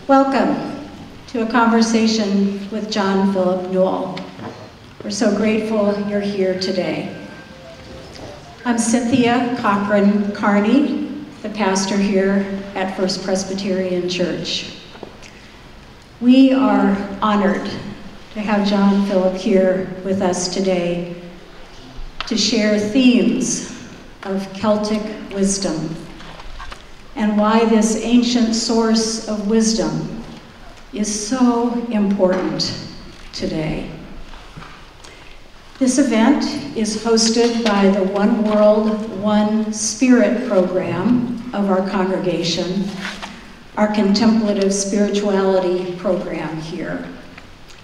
Welcome to a conversation with John Philip Newell. We're so grateful you're here today. I'm Cynthia Cochran-Carney, the pastor here at First Presbyterian Church. We are honored to have John Philip here with us today to share themes of Celtic wisdom and why this ancient source of wisdom is so important today. This event is hosted by the One World, One Spirit program of our congregation, our Contemplative Spirituality program here.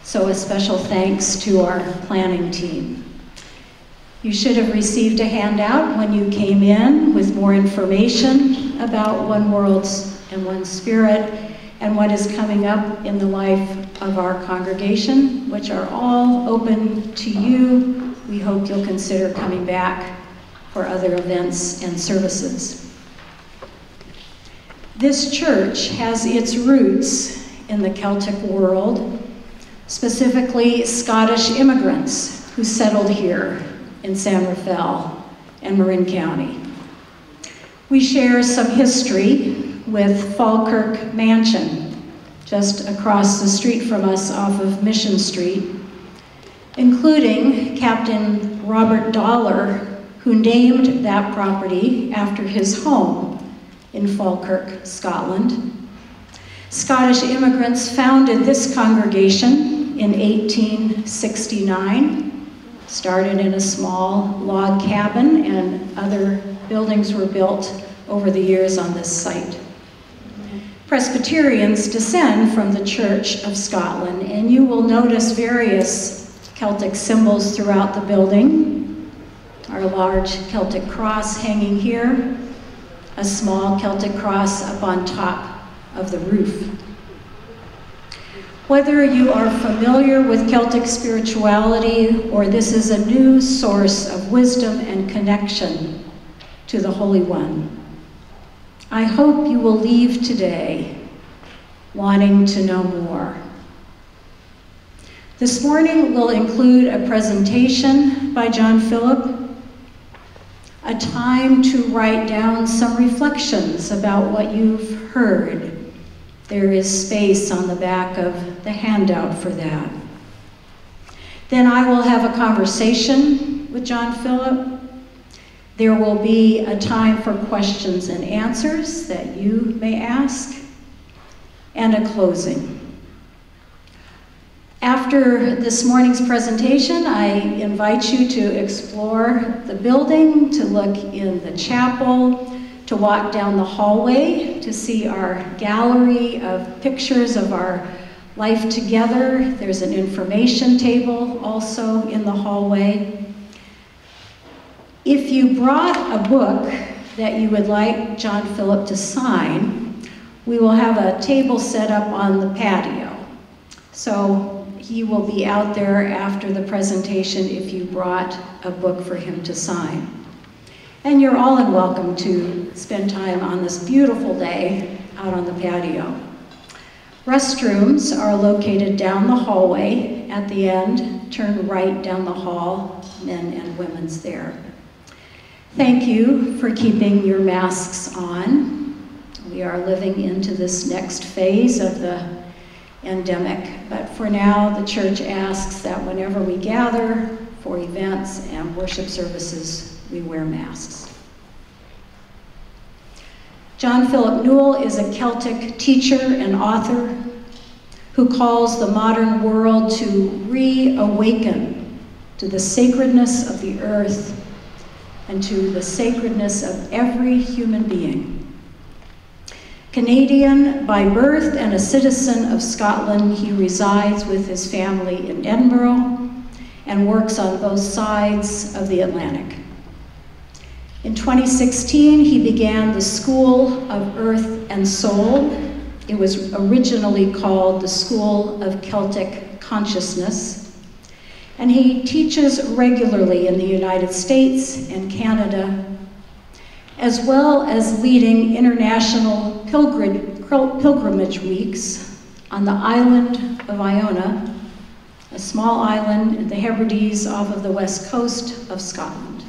So a special thanks to our planning team. You should have received a handout when you came in with more information about One World and One Spirit and what is coming up in the life of our congregation, which are all open to you. We hope you'll consider coming back for other events and services. This church has its roots in the Celtic world, specifically Scottish immigrants who settled here in San Rafael and Marin County. We share some history with Falkirk Mansion, just across the street from us off of Mission Street, including Captain Robert Dollar, who named that property after his home in Falkirk, Scotland. Scottish immigrants founded this congregation in 1869, started in a small log cabin, and other buildings were built over the years on this site. Presbyterians descend from the Church of Scotland, and you will notice various Celtic symbols throughout the building. Our large Celtic cross hanging here, a small Celtic cross up on top of the roof. Whether you are familiar with Celtic spirituality or this is a new source of wisdom and connection to the Holy One, I hope you will leave today wanting to know more. This morning will include a presentation by John Philip, a time to write down some reflections about what you've heard. There is space on the back of the handout for that. Then I will have a conversation with John Philip. There will be a time for questions and answers that you may ask, and a closing. After this morning's presentation, I invite you to explore the building, to look in the chapel, to walk down the hallway, to see our gallery of pictures of our life together. There's an information table also in the hallway. If you brought a book that you would like John Philip to sign, we will have a table set up on the patio. So he will be out there after the presentation if you brought a book for him to sign. And you're all welcome to spend time on this beautiful day out on the patio. Restrooms are located down the hallway at the end. Turn right down the hall, men and women's there. Thank you for keeping your masks on. We are living into this next phase of the endemic, but for now, the church asks that whenever we gather for events and worship services, we wear masks. John Philip Newell is a Celtic teacher and author who calls the modern world to reawaken to the sacredness of the earth and to the sacredness of every human being. Canadian by birth and a citizen of Scotland, he resides with his family in Edinburgh and works on both sides of the Atlantic. In 2016, he began the School of Earth and Soul. It was originally called the School of Celtic Consciousness. and he teaches regularly in the United States and Canada, as well as leading international pilgrimage weeks on the island of Iona, a small island in the Hebrides off of the west coast of Scotland.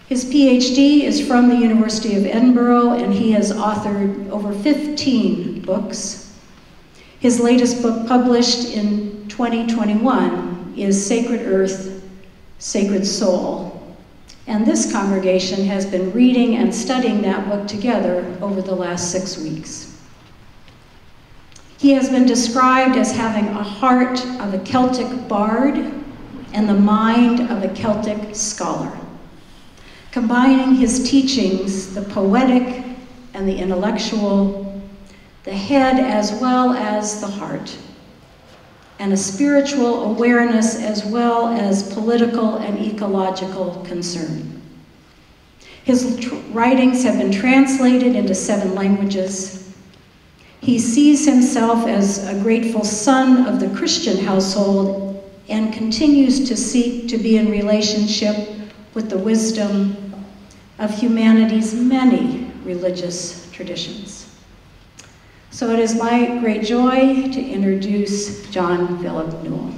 His PhD is from the University of Edinburgh, and he has authored over 15 books. His latest book, published in 2021, is Sacred Earth, Sacred Soul. And this congregation has been reading and studying that book together over the last 6 weeks. He has been described as having a heart of a Celtic bard and the mind of a Celtic scholar, combining his teachings, the poetic and the intellectual, the head as well as the heart, and a spiritual awareness as well as political and ecological concern. His writings have been translated into 7 languages. He sees himself as a grateful son of the Christian household and continues to seek to be in relationship with the wisdom of humanity's many religious traditions. So it is my great joy to introduce John Philip Newell.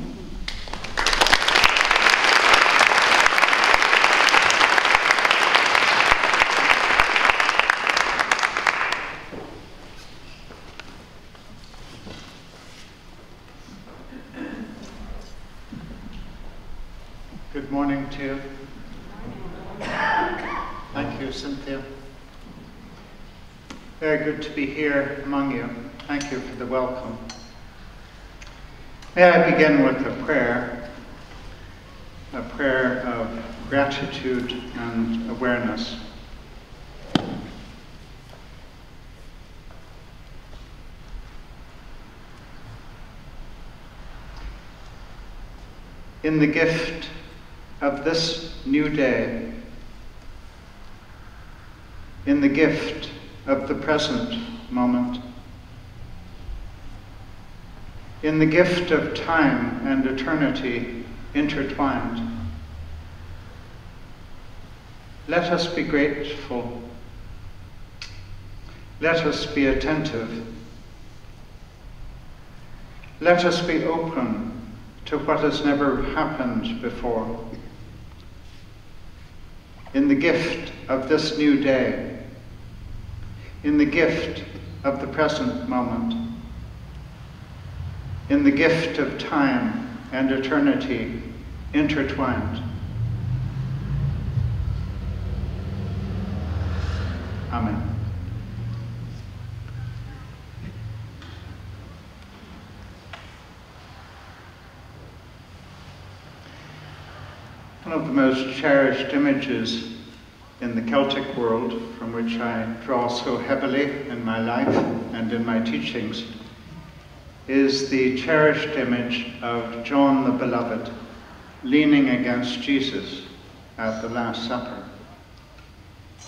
Good morning to you. Thank you, Cynthia. Very good to be here among you. Thank you for the welcome. May I begin with a prayer of gratitude and awareness. In the gift of this new day, in the gift of the present moment, in the gift of time and eternity intertwined, let us be grateful. Let us be attentive. Let us be open to what has never happened before. In the gift of this new day, in the gift of the present moment, in the gift of time and eternity intertwined. Amen. One of the most cherished images in the Celtic world, from which I draw so heavily in my life and in my teachings, is the cherished image of John the Beloved leaning against Jesus at the Last Supper.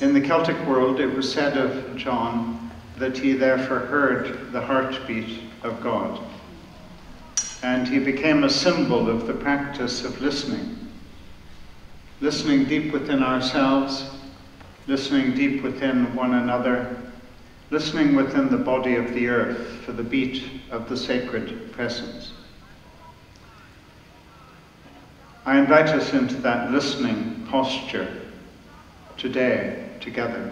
In the Celtic world, it was said of John that he therefore heard the heartbeat of God, and he became a symbol of the practice of listening deep within ourselves, listening deep within one another, listening within the body of the earth for the beat of the sacred presence. I invite us into that listening posture today, together.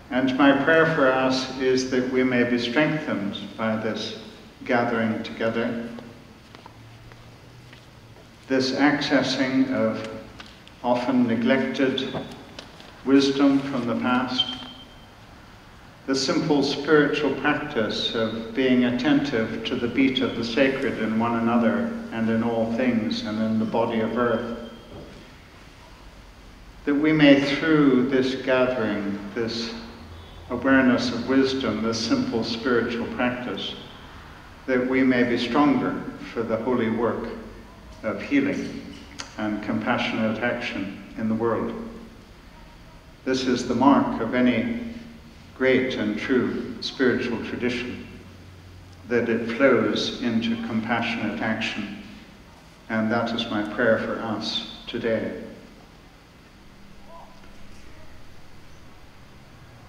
And my prayer for us is that we may be strengthened by this gathering together, this accessing of often neglected wisdom from the past, the simple spiritual practice of being attentive to the beat of the sacred in one another and in all things and in the body of earth, that we may, through this gathering, this awareness of wisdom, this simple spiritual practice, that we may be stronger for the holy work of healing and compassionate action in the world. This is the mark of any great and true spiritual tradition, that it flows into compassionate action. And that is my prayer for us today.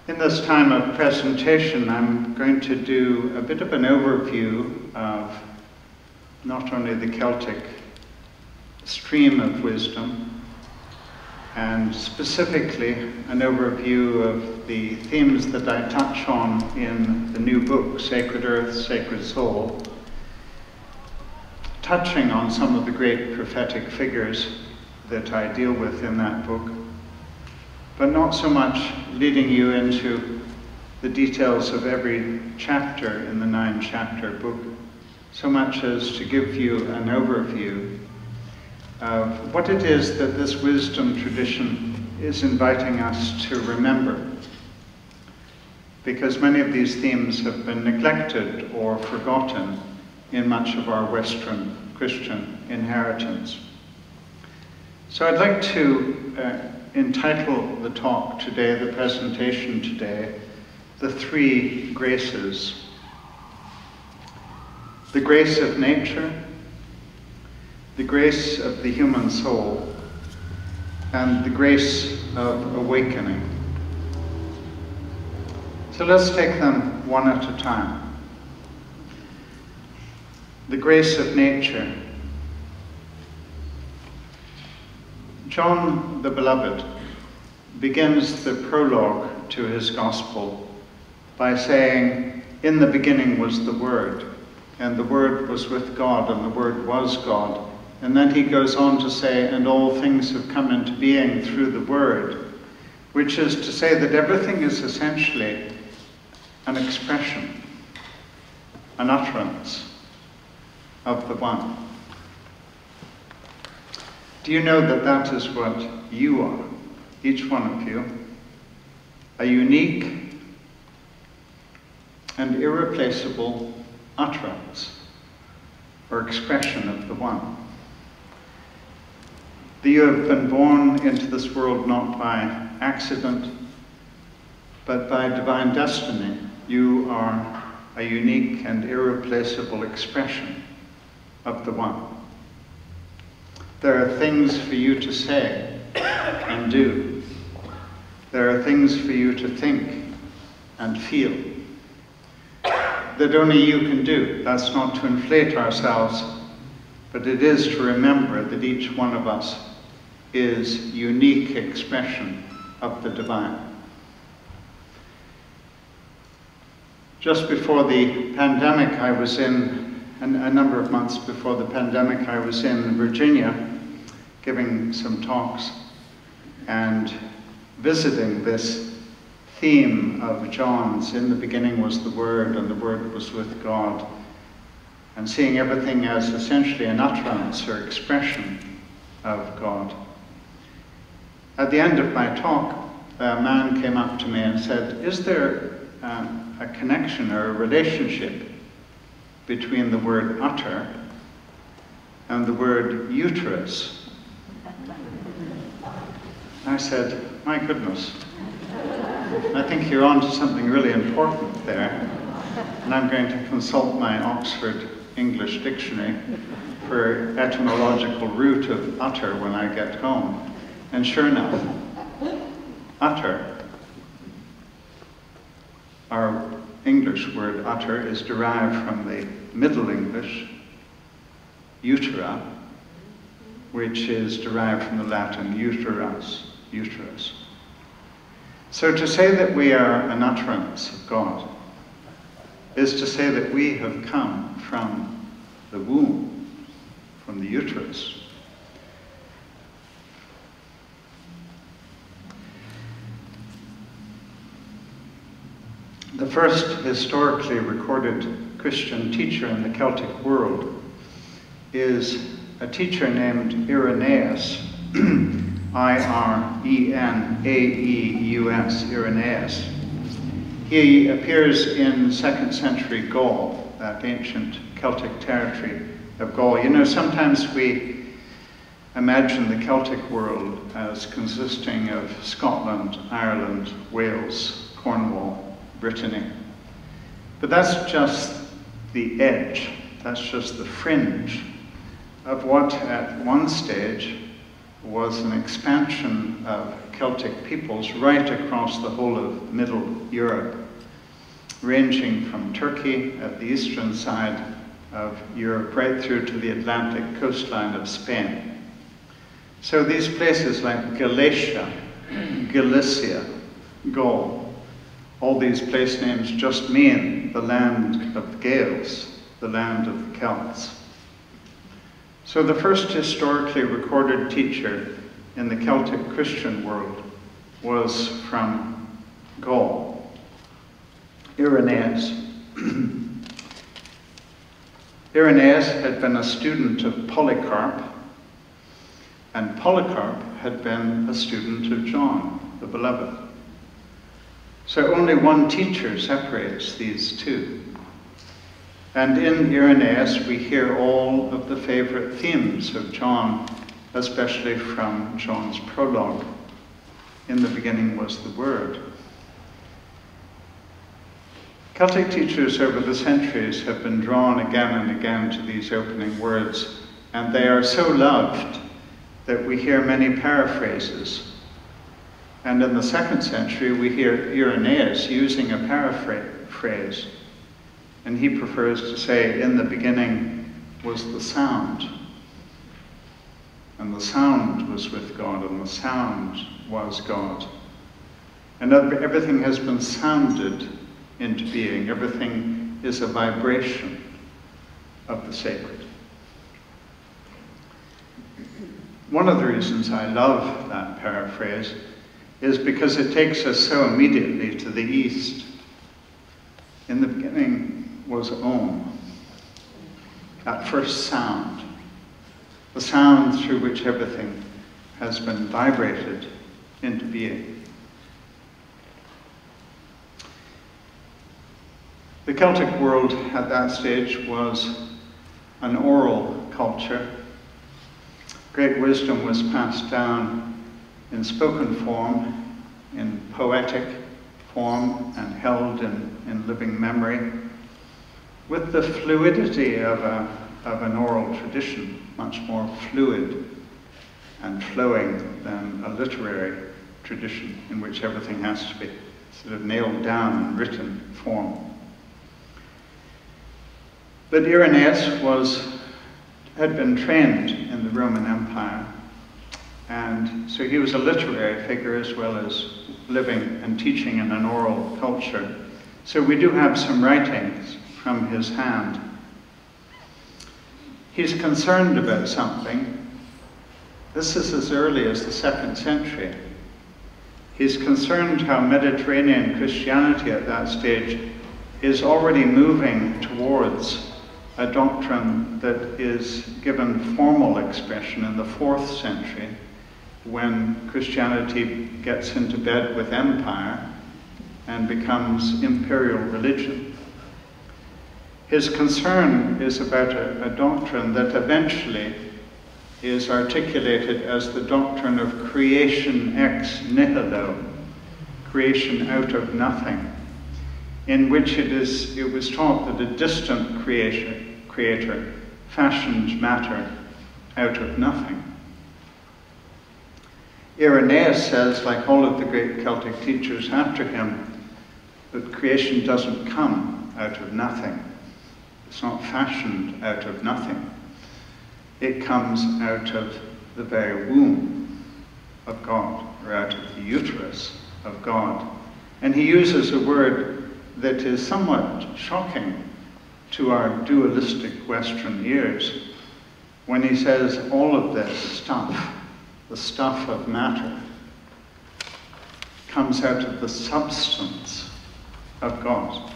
In this time of presentation, I'm going to do a bit of an overview of not only the Celtic stream of wisdom, and specifically an overview of the themes that I touch on in the new book, Sacred Earth, Sacred Soul, touching on some of the great prophetic figures that I deal with in that book, but not so much leading you into the details of every chapter in the 9-chapter book, so much as to give you an overview of what it is that this wisdom tradition is inviting us to remember. Because many of these themes have been neglected or forgotten in much of our Western Christian inheritance. So I'd like to entitle the talk today, the presentation today, The Three Graces. The grace of nature, the grace of the human soul, and the grace of awakening. So let's take them one at a time. The grace of nature. John the Beloved begins the prologue to his gospel by saying, "In the beginning was the Word, and the Word was with God, and the Word was God." And then he goes on to say, "And all things have come into being through the Word," which is to say that everything is essentially an expression, an utterance of the One. Do you know that that is what you are, each one of you? A unique and irreplaceable utterance or expression of the One. That you have been born into this world not by accident, but by divine destiny. You are a unique and irreplaceable expression of the One. There are things for you to say and do. There are things for you to think and feel that only you can do. That's not to inflate ourselves, but it is to remember that each one of us is unique expression of the divine. Just before the pandemic, I was in, a number of months before the pandemic, I was in Virginia giving some talks and visiting this theme of John's, "In the beginning was the Word, and the Word was with God," and seeing everything as essentially an utterance or expression of God. At the end of my talk, a man came up to me and said, "Is there a connection or a relationship between the word utter and the word uterus?" I said, "My goodness, I think you're on to something really important there, and I'm going to consult my Oxford English Dictionary for etymological root of utter when I get home." And sure enough, utter, our English word utter, is derived from the Middle English utera, which is derived from the Latin uterus, uterus. So to say that we are an utterance of God is to say that we have come from the womb, from the uterus. The first historically recorded Christian teacher in the Celtic world is a teacher named Irenaeus, I-R-E-N-A-E-U-S, Irenaeus. He appears in 2nd century Gaul, that ancient Celtic territory of Gaul. You know, sometimes we imagine the Celtic world as consisting of Scotland, Ireland, Wales, Cornwall, Brittany. But that's just the edge, that's just the fringe of what at one stage was an expansion of Celtic peoples right across the whole of Middle Europe, ranging from Turkey at the eastern side of Europe right through to the Atlantic coastline of Spain. So these places like Galatia, Galicia, Gaul, all these place names just mean the land of the Gaels, the land of the Celts. So the first historically recorded teacher in the Celtic Christian world was from Gaul, Irenaeus. Irenaeus had been a student of Polycarp, and Polycarp had been a student of John, the Beloved. So only one teacher separates these two. And in Irenaeus we hear all of the favorite themes of John, especially from John's prologue. In the beginning was the Word. Celtic teachers over the centuries have been drawn again and again to these opening words, and they are so loved that we hear many paraphrases. And in the 2nd century we hear Irenaeus using a paraphrase. And he prefers to say, in the beginning was the sound. And the sound was with God, and the sound was God. And everything has been sounded into being. Everything is a vibration of the sacred. One of the reasons I love that paraphrase is because it takes us so immediately to the east. In the beginning was Om, that first sound, the sound through which everything has been vibrated into being. The Celtic world at that stage was an oral culture. Great wisdom was passed down in spoken form, in poetic form, and held in living memory, with the fluidity of an oral tradition, much more fluid and flowing than a literary tradition in which everything has to be sort of nailed down in written form. But Irenaeus had been trained in the Roman Empire, and so he was a literary figure as well as living and teaching in an oral culture. So we do have some writings from his hand. He's concerned about something. This is as early as the 2nd century. He's concerned how Mediterranean Christianity at that stage is already moving towards a doctrine that is given formal expression in the 4th century, when Christianity gets into bed with empire and becomes imperial religion. His concern is about a doctrine that eventually is articulated as the doctrine of creation ex nihilo, creation out of nothing, in which it was taught that a distant creator fashioned matter out of nothing. Irenaeus says, like all of the great Celtic teachers after him, that creation doesn't come out of nothing. It's not fashioned out of nothing. It comes out of the very womb of God, or out of the uterus of God. And he uses a word that is somewhat shocking to our dualistic Western ears when he says all of this stuff, the stuff of matter, comes out of the substance of God.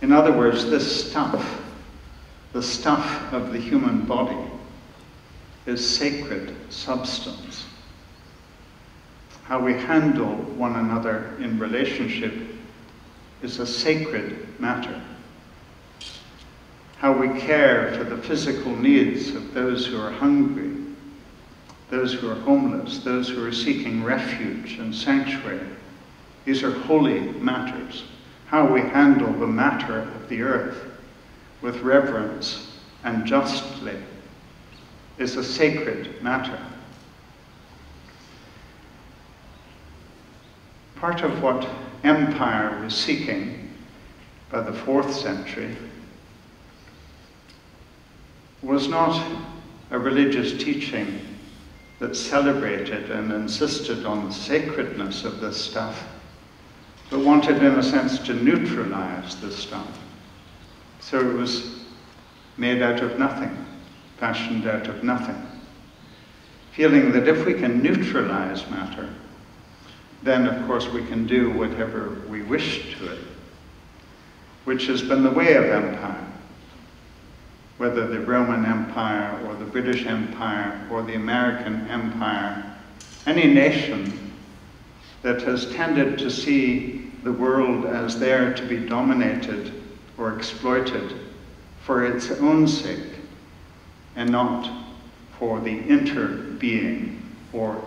In other words, this stuff, the stuff of the human body, is sacred substance. How we handle one another in relationship is a sacred matter. How we care for the physical needs of those who are hungry, those who are homeless, those who are seeking refuge and sanctuary. These are holy matters. how we handle the matter of the earth with reverence and justly is a sacred matter. Part of what empire was seeking by the 4th century was not a religious teaching that celebrated and insisted on the sacredness of this stuff, but wanted in a sense to neutralize this stuff. So it was made out of nothing, fashioned out of nothing, feeling that if we can neutralize matter, then of course we can do whatever we wish to it, which has been the way of empire. Whether the Roman Empire or the British Empire or the American Empire, any nation that has tended to see the world as there to be dominated or exploited for its own sake and not for the interbeing or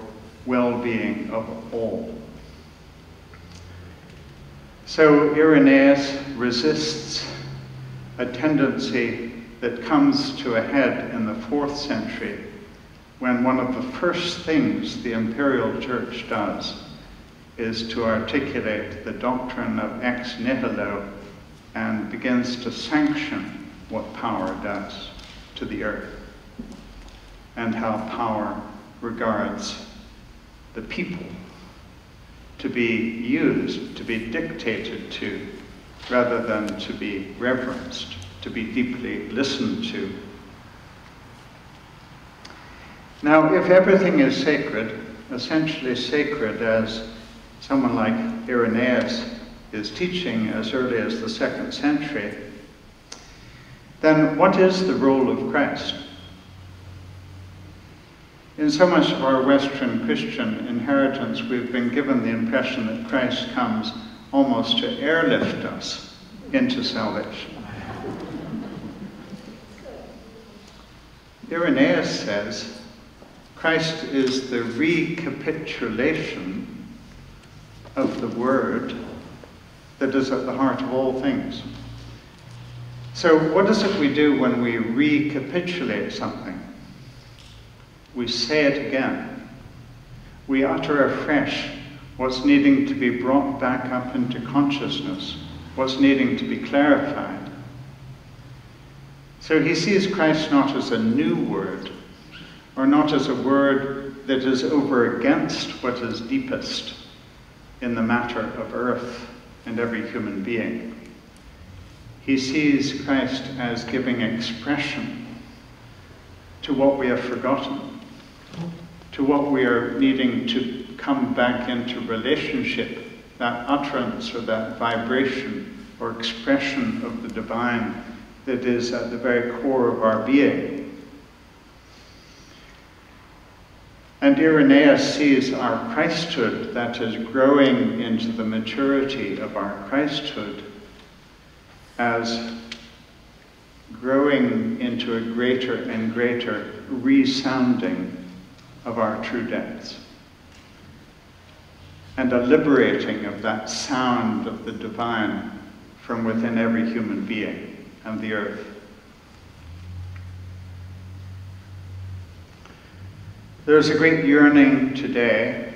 well-being of all. So Irenaeus resists a tendency that comes to a head in the 4th century when one of the first things the imperial church does is to articulate the doctrine of ex nihilo and begins to sanction what power does to the earth and how power regards the people to be used, to be dictated to, rather than to be reverenced, to be deeply listened to. Now, if everything is sacred, essentially sacred as someone like Irenaeus is teaching as early as the 2nd century, then what is the role of Christ? In so much of our Western Christian inheritance, we've been given the impression that Christ comes almost to airlift us into salvation. Irenaeus says Christ is the recapitulation of the Word that is at the heart of all things. So what is it we do when we recapitulate something? We say it again. We utter afresh what's needing to be brought back up into consciousness, what's needing to be clarified. So he sees Christ not as a new word, or not as a word that is over against what is deepest in the matter of earth and every human being. He sees Christ as giving expression to what we have forgotten, to what we are needing to come back into relationship, that utterance or that vibration or expression of the divine that is at the very core of our being. And Irenaeus sees our Christhood, that is growing into the maturity of our Christhood, as growing into a greater and greater resounding of our true depths, and a liberating of that sound of the divine from within every human being and the earth. There's a great yearning today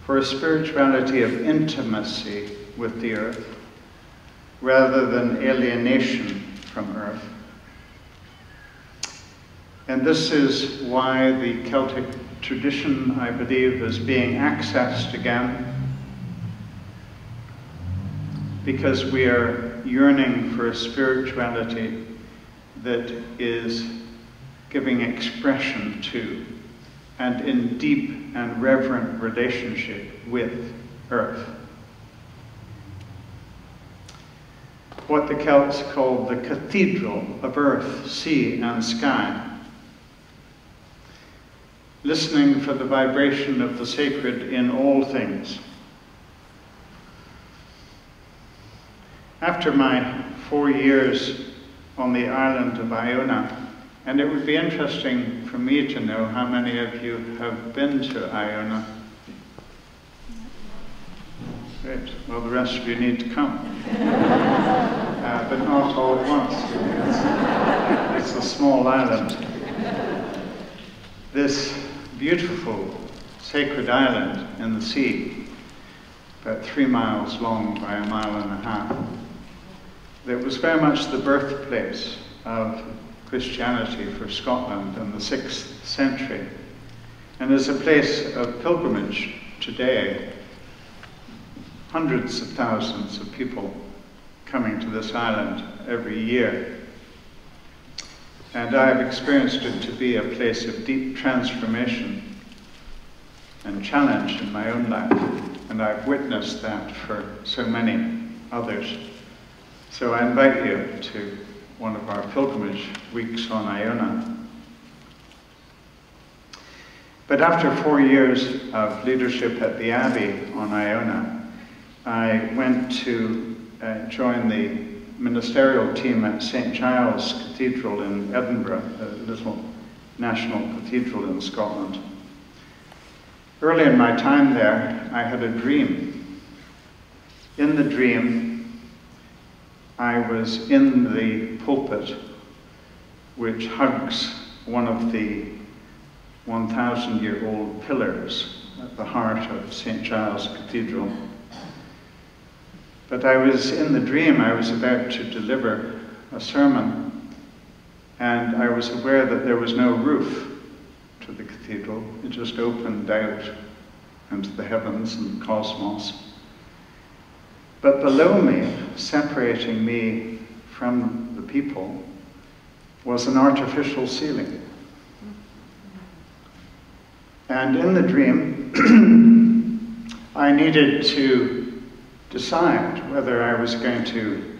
for a spirituality of intimacy with the earth rather than alienation from earth. And this is why the Celtic tradition, I believe, is being accessed again, because we are yearning for a spirituality that is giving expression to and in deep and reverent relationship with earth. What the Celts called the cathedral of earth, sea and sky. Listening for the vibration of the sacred in all things. After my 4 years on the island of Iona, and it would be interesting for me to know how many of you have been to Iona. Great. Well, the rest of you need to come. But not all at once. It's a small island. This beautiful sacred island in the sea, about 3 miles long by 1.5 miles, that was very much the birthplace of Christianity for Scotland in the 6th century, and is a place of pilgrimage today. Hundreds of thousands of people coming to this island every year. And I've experienced it to be a place of deep transformation and challenge in my own life. And I've witnessed that for so many others. So I invite you to one of our pilgrimage weeks on Iona. But after 4 years of leadership at the Abbey on Iona, I went to join the ministerial team at St. Giles Cathedral in Edinburgh, a little national cathedral in Scotland. Early in my time there, I had a dream. In the dream, I was in the pulpit which hugs one of the 1,000-year-old pillars at the heart of St. Giles Cathedral. But I was in the dream, I was about to deliver a sermon, and I was aware that there was no roof to the cathedral. It just opened out into the heavens and the cosmos. But below me, separating me from the people, was an artificial ceiling. And in the dream, I needed to decide whether I was going to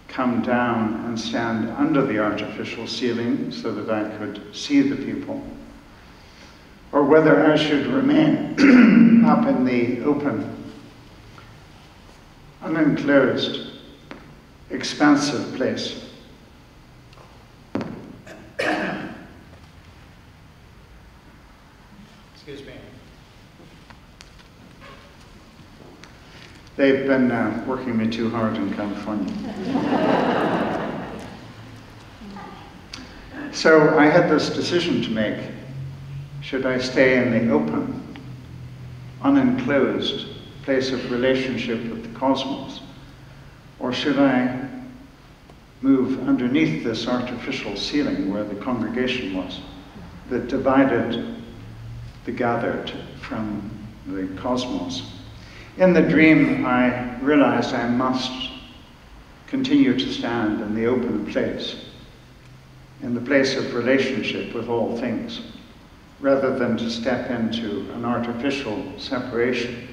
come down and stand under the artificial ceiling so that I could see the people, or whether I should remain up in the open, unenclosed, expansive place. Excuse me. They've been working me too hard in California. So I had this decision to make. Should I stay in the open, unenclosed place of relationship with the cosmos? Or should I move underneath this artificial ceiling where the congregation was, that divided the gathered from the cosmos? In the dream, I realized I must continue to stand in the open place, in the place of relationship with all things, rather than to step into an artificial separation.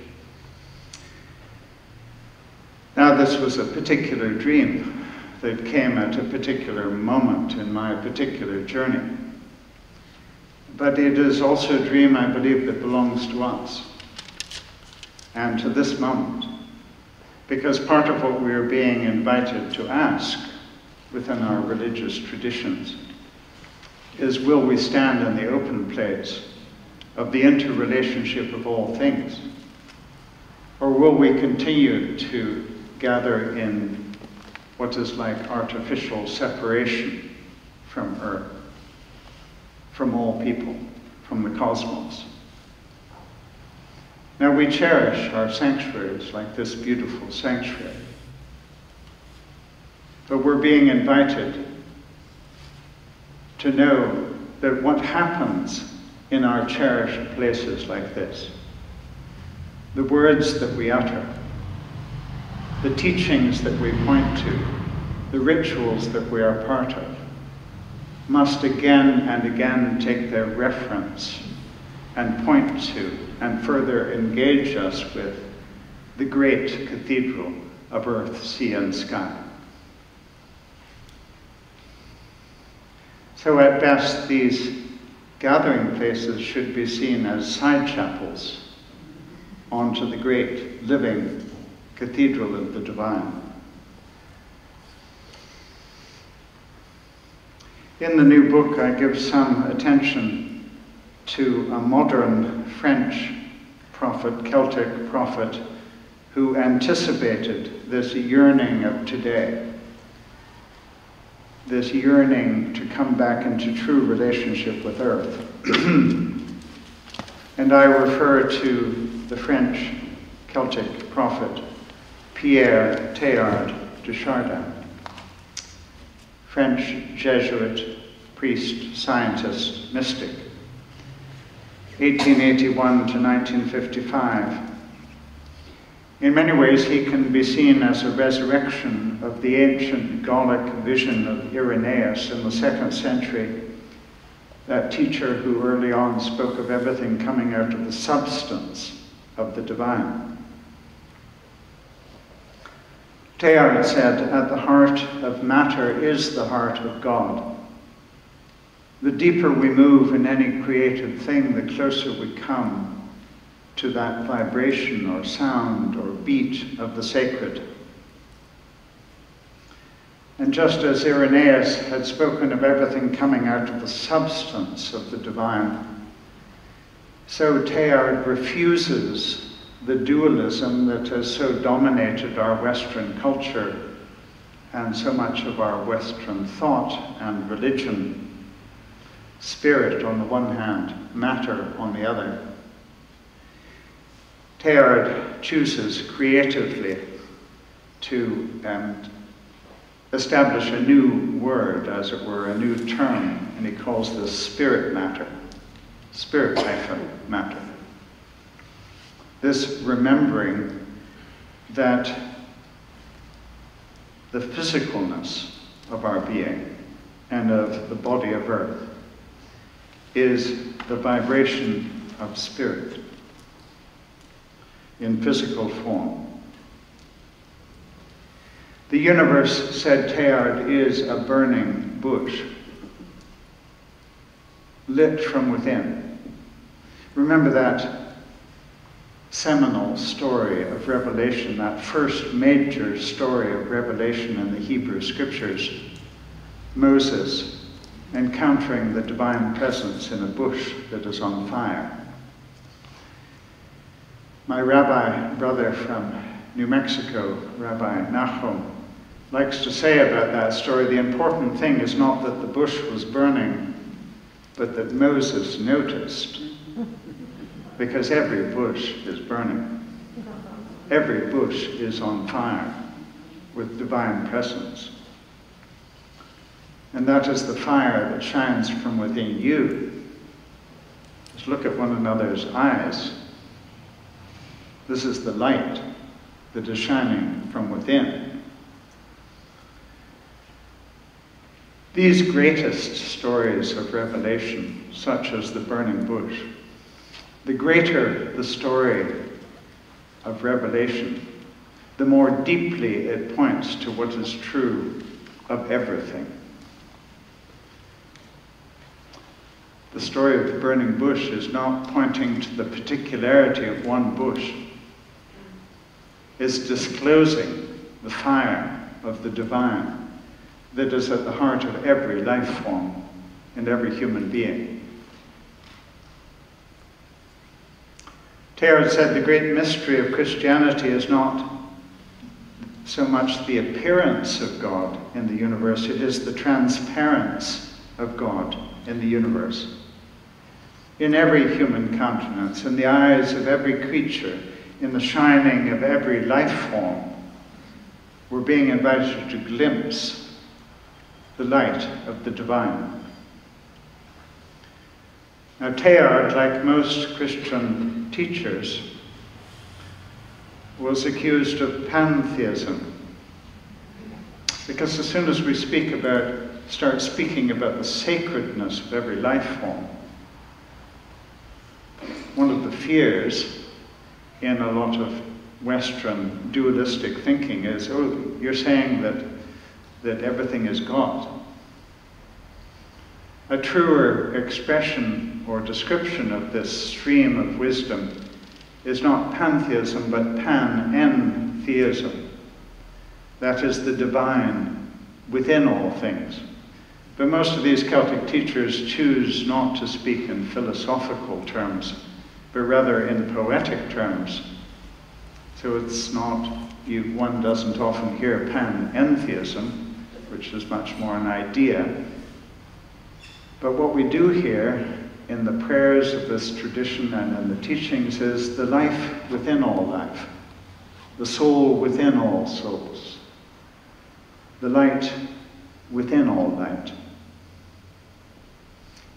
Now, this was a particular dream that came at a particular moment in my particular journey. But it is also a dream, I believe, that belongs to us and to this moment, because part of what we are being invited to ask within our religious traditions is, will we stand in the open place of the interrelationship of all things, or will we continue to gather in what is like artificial separation from earth, from all people, from the cosmos? Now, we cherish our sanctuaries like this beautiful sanctuary, but we're being invited to know that what happens in our cherished places like this, the words that we utter, the teachings that we point to, the rituals that we are part of, must again and again take their reference and point to and further engage us with the great cathedral of earth, sea, and sky. So at best, these gathering places should be seen as side chapels onto the great living cathedral of the divine. In the new book, I give some attention to a modern French prophet, Celtic prophet, who anticipated this yearning of today, this yearning to come back into true relationship with earth. And I refer to the French Celtic prophet Pierre Teilhard de Chardin, French Jesuit, priest, scientist, mystic, 1881 to 1955. In many ways, he can be seen as a resurrection of the ancient Gallic vision of Irenaeus in the 2nd century, that teacher who early on spoke of everything coming out of the substance of the divine. Teilhard said, "At the heart of matter is the heart of God. The deeper we move in any created thing, the closer we come to that vibration or sound or beat of the sacred." And just as Irenaeus had spoken of everything coming out of the substance of the divine, so Teilhard refuses the dualism that has so dominated our Western culture and so much of our Western thought and religion. Spirit on the one hand, matter on the other. Teilhard chooses creatively to establish a new word, as it were, a new term, and he calls this spirit matter, spirit-matter. This remembering that the physicalness of our being and of the body of earth is the vibration of spirit in physical form. The universe, said Teilhard, is a burning bush, lit from within. Remember that seminal story of Revelation, that first major story of Revelation in the Hebrew Scriptures, Moses encountering the divine presence in a bush that is on fire. My rabbi brother from New Mexico, Rabbi Nachum, likes to say about that story, the important thing is not that the bush was burning, but that Moses noticed. Because every bush is burning. Every bush is on fire with divine presence. And that is the fire that shines from within you. Just look at one another's eyes. This is the light that is shining from within. These greatest stories of Revelation, such as the burning bush, the greater the story of Revelation, the more deeply it points to what is true of everything. The story of the burning bush is not pointing to the particularity of one bush. It's disclosing the fire of the divine that is at the heart of every life form and every human being. Teilhard said the great mystery of Christianity is not so much the appearance of God in the universe, it is the transparence of God in the universe. In every human countenance, in the eyes of every creature, in the shining of every life form, we're being invited to glimpse the light of the divine. Now, Teilhard, like most Christian teachers, was accused of pantheism. Because as soon as we start speaking about the sacredness of every life form, one of the fears in a lot of Western dualistic thinking is, oh, you're saying that everything is God. A truer expression or description of this stream of wisdom is not pantheism, but pan-en-theism. That is the divine within all things. But most of these Celtic teachers choose not to speak in philosophical terms, but rather in poetic terms, So it's not, one doesn't often hear panentheism, which is much more an idea. But what we do hear in the prayers of this tradition and in the teachings is the life within all life, the soul within all souls, the light within all light.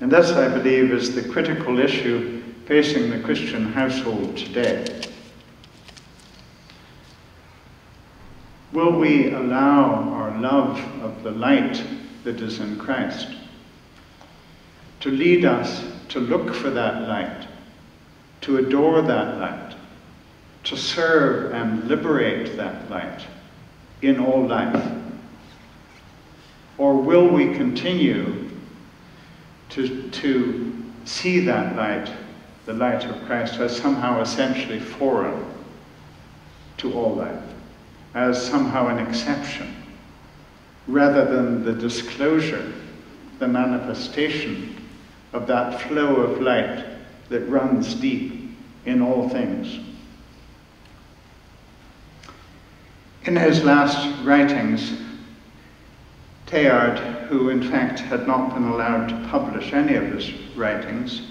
And this, I believe, is the critical issue facing the Christian household today. Will we allow our love of the light that is in Christ to lead us to look for that light, to adore that light, to serve and liberate that light in all life? Or will we continue to see that light, the light of Christ, as somehow essentially foreign to all life, as somehow an exception, rather than the disclosure, the manifestation of that flow of light that runs deep in all things? In his last writings, Teilhard, who in fact had not been allowed to publish any of his writings,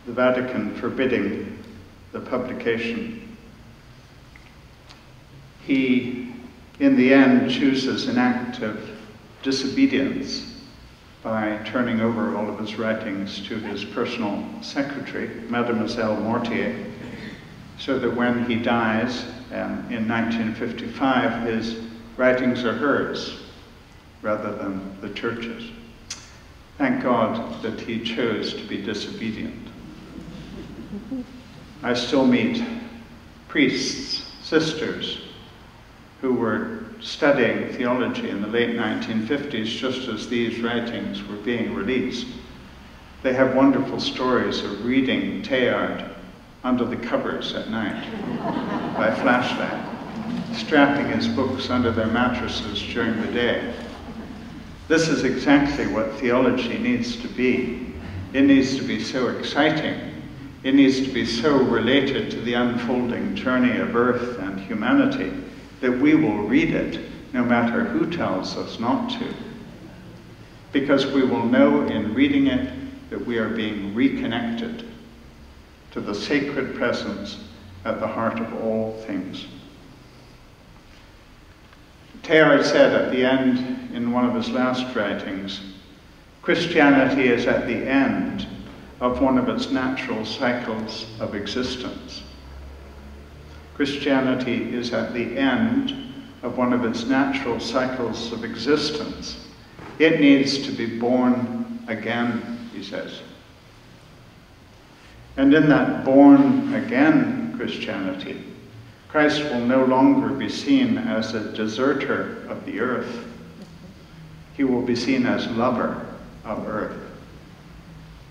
the Vatican forbidding the publication, he, in the end, chooses an act of disobedience by turning over all of his writings to his personal secretary, Mademoiselle Mortier, so that when he dies in 1955, his writings are hers rather than the church's. Thank God that he chose to be disobedient. I still meet priests, sisters, who were studying theology in the late 1950s just as these writings were being released. They have wonderful stories of reading Teilhard under the covers at night by flashlight, strapping his books under their mattresses during the day. This is exactly what theology needs to be. It needs to be so exciting. It needs to be so related to the unfolding journey of earth and humanity that we will read it no matter who tells us not to. Because we will know in reading it that we are being reconnected to the sacred presence at the heart of all things. Teilhard said at the end, in one of his last writings, Christianity is at the end of one of its natural cycles of existence. Christianity is at the end of one of its natural cycles of existence. It needs to be born again, he says. And in that born again Christianity, Christ will no longer be seen as a deserter of the earth. He will be seen as lover of earth,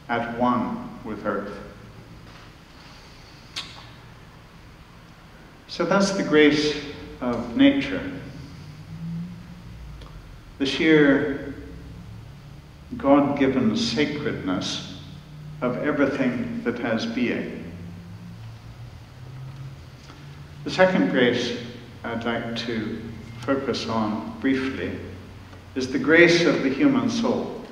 at one with earth. So that's the grace of nature, the sheer God-given sacredness of everything that has being. The second grace I'd like to focus on briefly is the grace of the human soul.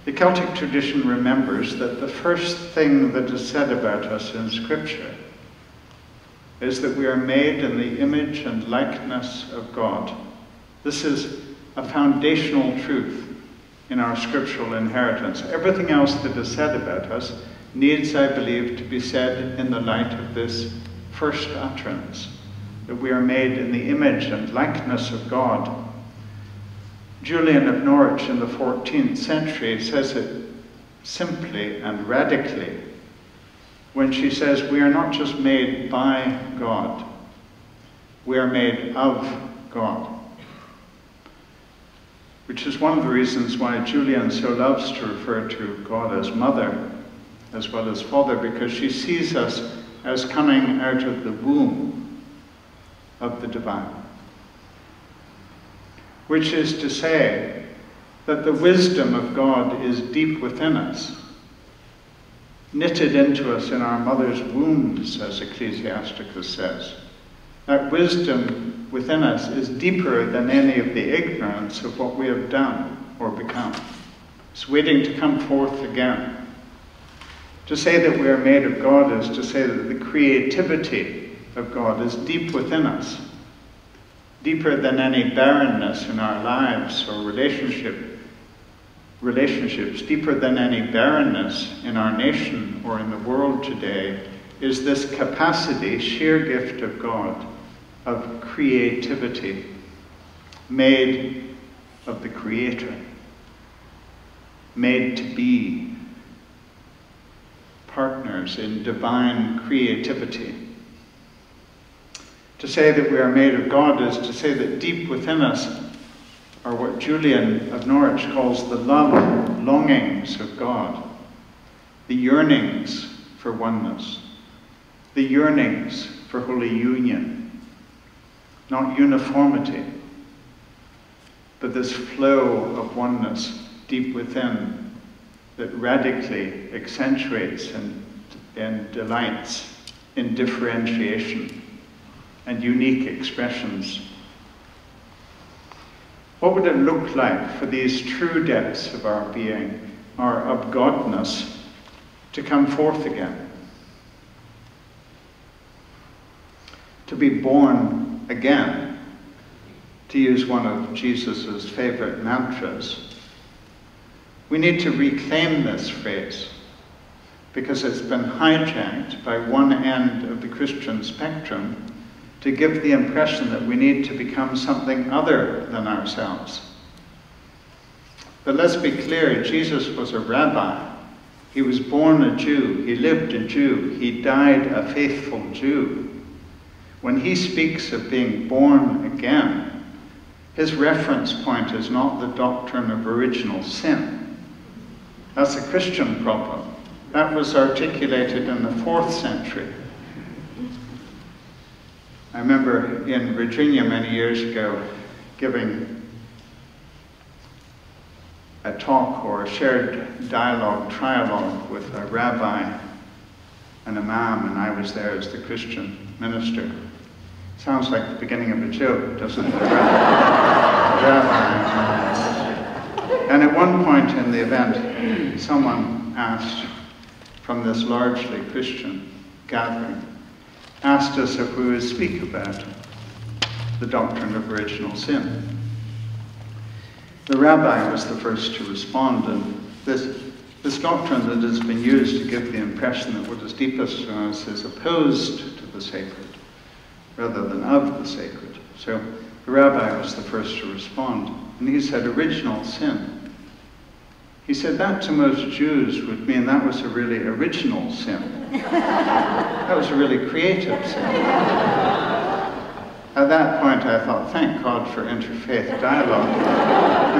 The Celtic tradition remembers that the first thing that is said about us in Scripture is that we are made in the image and likeness of God. This is a foundational truth in our scriptural inheritance. Everything else that is said about us needs, I believe, to be said in the light of this first utterance, that we are made in the image and likeness of God. Julian of Norwich in the 14th century says it simply and radically when she says we are not just made by God, we are made of God. Which is one of the reasons why Julian so loves to refer to God as Mother as well as Father, because she sees us as coming out of the womb of the divine. Which is to say that the wisdom of God is deep within us. knitted into us in our mother's wombs, as Ecclesiasticus says. That wisdom within us is deeper than any of the ignorance of what we have done or become. It's waiting to come forth again. To say that we are made of God is to say that the creativity of God is deep within us, deeper than any barrenness in our lives or relationships, deeper than any barrenness in our nation or in the world today, is this capacity, sheer gift of God, of creativity, made of the Creator, made to be partners in divine creativity. To say that we are made of God is to say that deep within us are what Julian of Norwich calls the longings of God, the yearnings for oneness, the yearnings for holy union, not uniformity, but this flow of oneness deep within that radically accentuates and delights in differentiation and unique expressions. What would it look like for these true depths of our being, our of Godness, to come forth again? To be born again, to use one of Jesus' favorite mantras. We need to reclaim this phrase because it's been hijacked by one end of the Christian spectrum to give the impression that we need to become something other than ourselves. But let's be clear, Jesus was a rabbi. He was born a Jew. He lived a Jew. He died a faithful Jew. When he speaks of being born again, his reference point is not the doctrine of original sin. That's a Christian problem. That was articulated in the 4th century. I remember in Virginia many years ago giving a talk or a shared dialogue, trialogue with a rabbi, an imam, and I was there as the Christian minister. Sounds like the beginning of a joke, doesn't it? Rabbi. And at one point in the event, someone asked from this largely Christian gathering, asked us if we would speak about the doctrine of original sin. The rabbi was the first to respond, and this doctrine that has been used to give the impression that what is deepest in us is opposed to the sacred, rather than of the sacred. So the rabbi was the first to respond, and he said, original sin. He said that to most Jews would mean that was a really original sin. That was a really creative sin. At that point I thought, thank God for interfaith dialogue.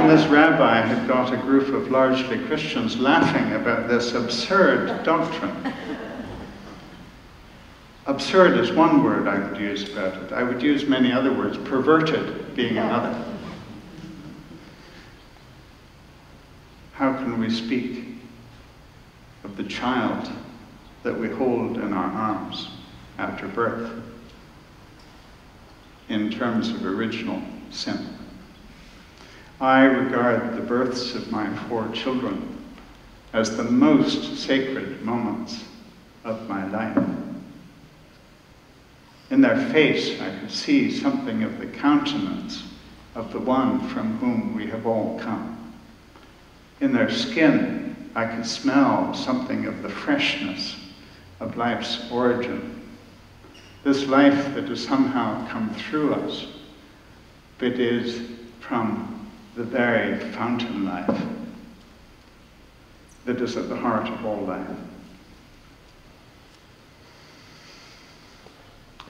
And this rabbi had got a group of largely Christians laughing about this absurd doctrine. Absurd is one word I would use about it. I would use many other words, perverted being another. How can we speak of the child that we hold in our arms after birth in terms of original sin? I regard the births of my 4 children as the most sacred moments of my life. In their face, I could see something of the countenance of the one from whom we have all come. In their skin, I could smell something of the freshness of life's origin. This life that has somehow come through us, but is from the very fountain life that is at the heart of all life.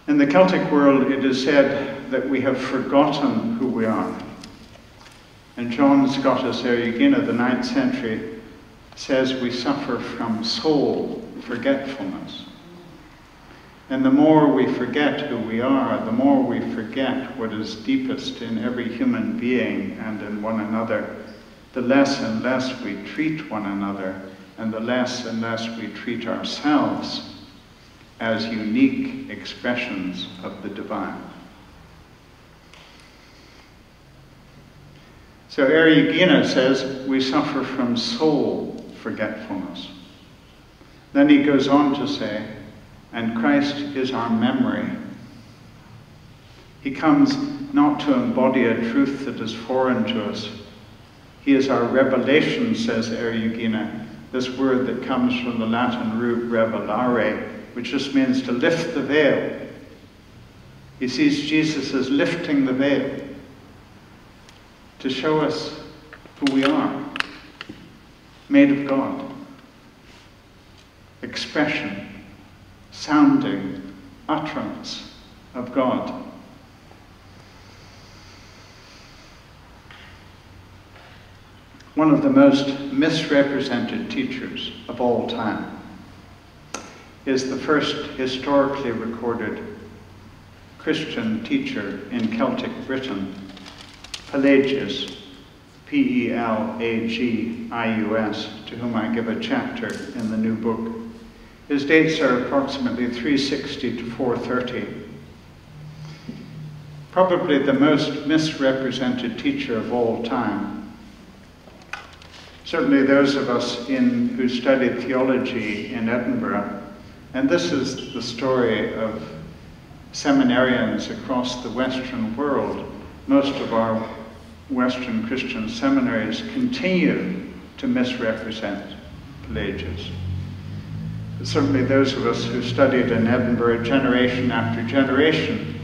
In the Celtic world, it is said that we have forgotten who we are. And John Scotus Erugena, the 9th century, says we suffer from soul forgetfulness. And the more we forget who we are, the more we forget what is deepest in every human being and in one another, the less and less we treat one another, and the less and less we treat ourselves as unique expressions of the divine. So Reawakening says we suffer from soul forgetfulness. Then he goes on to say, and Christ is our memory. He comes not to embody a truth that is foreign to us. He is our revelation, says Reawakening, this word that comes from the Latin root revelare, which just means to lift the veil. He sees Jesus as lifting the veil to show us who we are, made of God. Expression, sounding, utterance of God. One of the most misrepresented teachers of all time is the first historically recorded Christian teacher in Celtic Britain, Pelagius, P-E-L-A-G-I-U-S, to whom I give a chapter in the new book. His dates are approximately 360 to 430. Probably the most misrepresented teacher of all time. Certainly those of us who studied theology in Edinburgh, and this is the story of seminarians across the Western world. Most of our Western Christian seminaries continue to misrepresent Pelagius. But certainly those of us who studied in Edinburgh generation after generation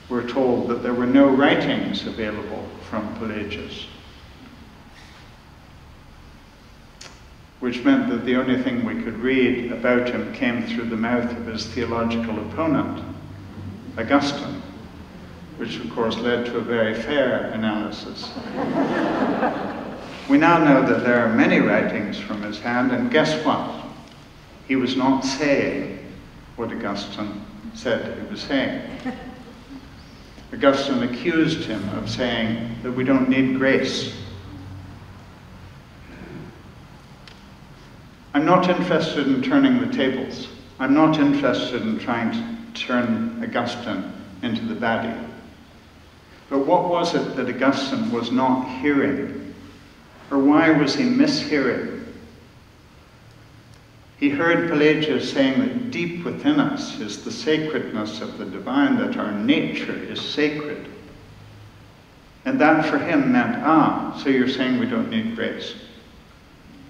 were told that there were no writings available from Pelagius, which meant that the only thing we could read about him came through the mouth of his theological opponent, Augustine, which of course led to a very fair analysis. We now know that there are many writings from his hand, and guess what? He was not saying what Augustine said he was saying. Augustine accused him of saying that we don't need grace. I'm not interested in turning the tables. I'm not interested in trying to turn Augustine into the baddie. But what was it that Augustine was not hearing? Or why was he mishearing? He heard Pelagius saying that deep within us is the sacredness of the divine, that our nature is sacred. And that for him meant, so you're saying we don't need grace.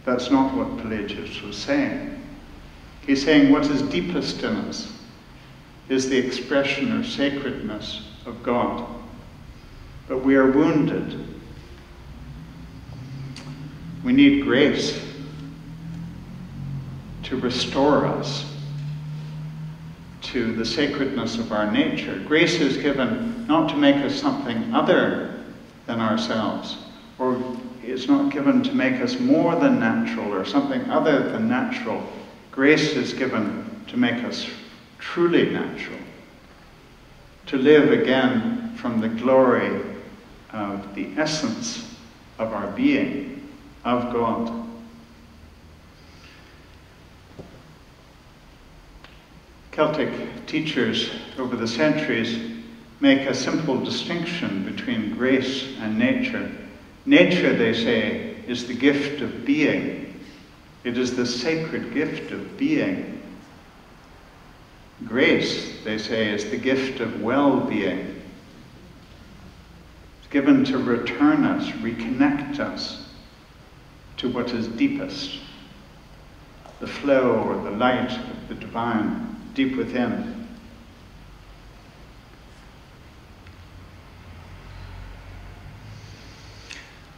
That's not what Pelagius was saying. He's saying what is deepest in us is the expression or sacredness of God. But we are wounded. We need grace to restore us to the sacredness of our nature. Grace is given not to make us something other than ourselves, or it's not given to make us more than natural or something other than natural. Grace is given to make us truly natural, to live again from the glory of the essence of our being, of God. Celtic teachers over the centuries make a simple distinction between grace and nature. Nature, they say, is the gift of being. It is the sacred gift of being. Grace, they say, is the gift of well-being. It's given to return us, reconnect us to what is deepest, the flow or the light of the divine deep within.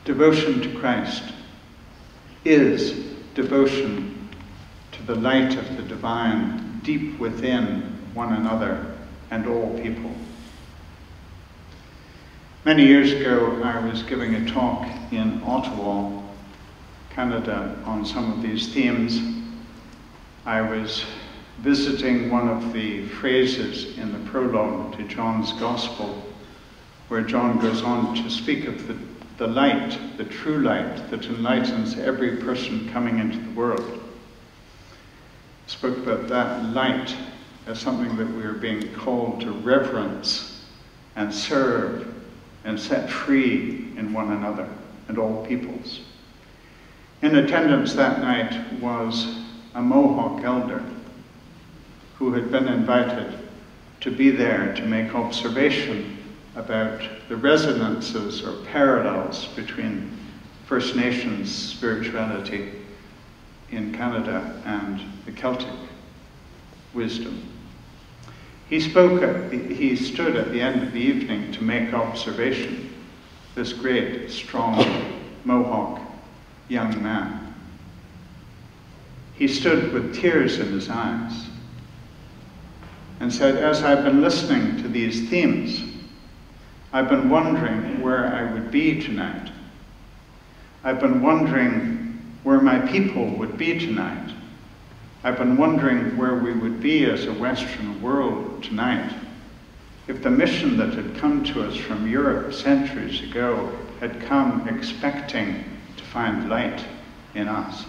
Devotion to Christ is devotion to the light of the divine deep within one another and all people. Many years ago, I was giving a talk in Ottawa, Canada, on some of these themes. I was visiting one of the phrases in the prologue to John's Gospel, where John goes on to speak of the the light, the true light that enlightens every person coming into the world. Spoke about that light as something that we are being called to reverence and serve and set free in one another and all peoples. In attendance that night was a Mohawk elder who had been invited to be there to make observation about the resonances or parallels between First Nations spirituality in Canada and the Celtic Wisdom. He stood at the end of the evening to make observation, this great, strong Mohawk young man. He stood with tears in his eyes and said, as I've been listening to these themes, I've been wondering where I would be tonight. I've been wondering where my people would be tonight. I've been wondering where we would be as a Western world tonight if the mission that had come to us from Europe centuries ago had come expecting to find light in us.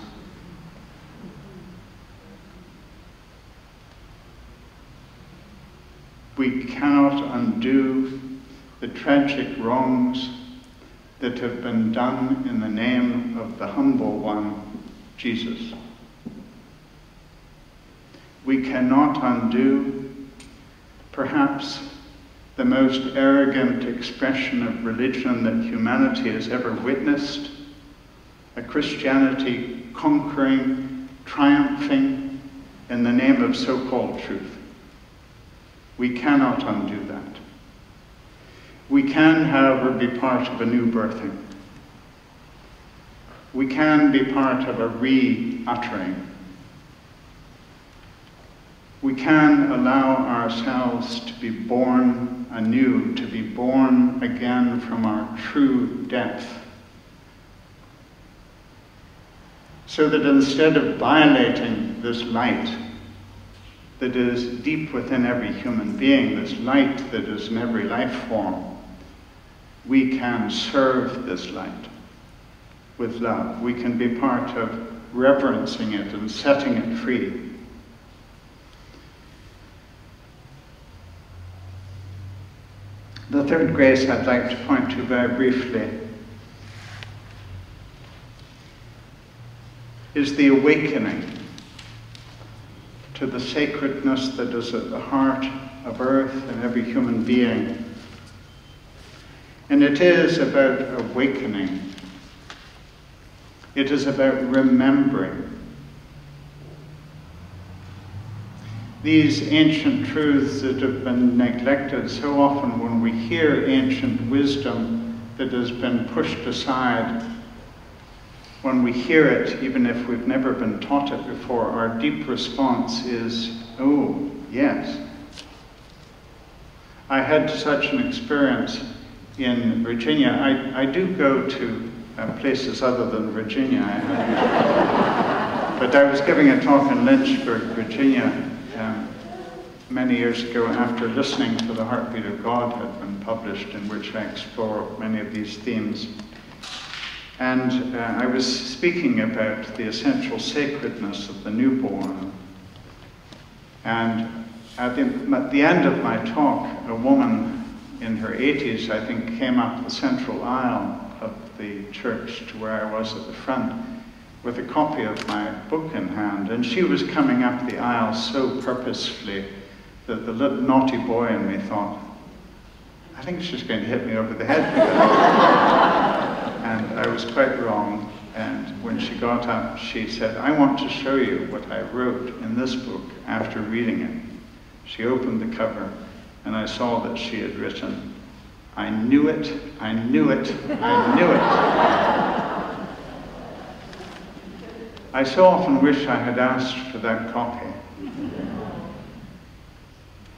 We cannot undo the tragic wrongs that have been done in the name of the humble one, Jesus. We cannot undo perhaps the most arrogant expression of religion that humanity has ever witnessed, a Christianity conquering, triumphing in the name of so-called truth. We cannot undo that. We can, however, be part of a new birthing. We can be part of a re-uttering. We can allow ourselves to be born anew, to be born again from our true depth, so that instead of violating this light that is deep within every human being, this light that is in every life form, we can serve this light with love. We can be part of reverencing it and setting it free. The third grace I'd like to point to very briefly is the awakening to the sacredness that is at the heart of earth and every human being. And it is about awakening. It is about remembering. These ancient truths that have been neglected so often, when we hear ancient wisdom that has been pushed aside, when we hear it, even if we've never been taught it before, our deep response is, oh, yes. I had such an experience in Virginia. I do go to places other than Virginia. But I was giving a talk in Lynchburg, Virginia, many years ago, after listening to The Heartbeat of God had been published, in which I explore many of these themes. And I was speaking about the essential sacredness of the newborn. And at the end of my talk, a woman in her 80s, I think, came up the central aisle of the church to where I was at the front with a copy of my book in hand. And she was coming up the aisle so purposefully that the little naughty boy in me thought, I think she's going to hit me over the head with it. And I was quite wrong. And when she got up, she said, I want to show you what I wrote in this book after reading it. She opened the cover, and I saw that she had written, I knew it, I knew it, I knew it. I so often wish I had asked for that copy,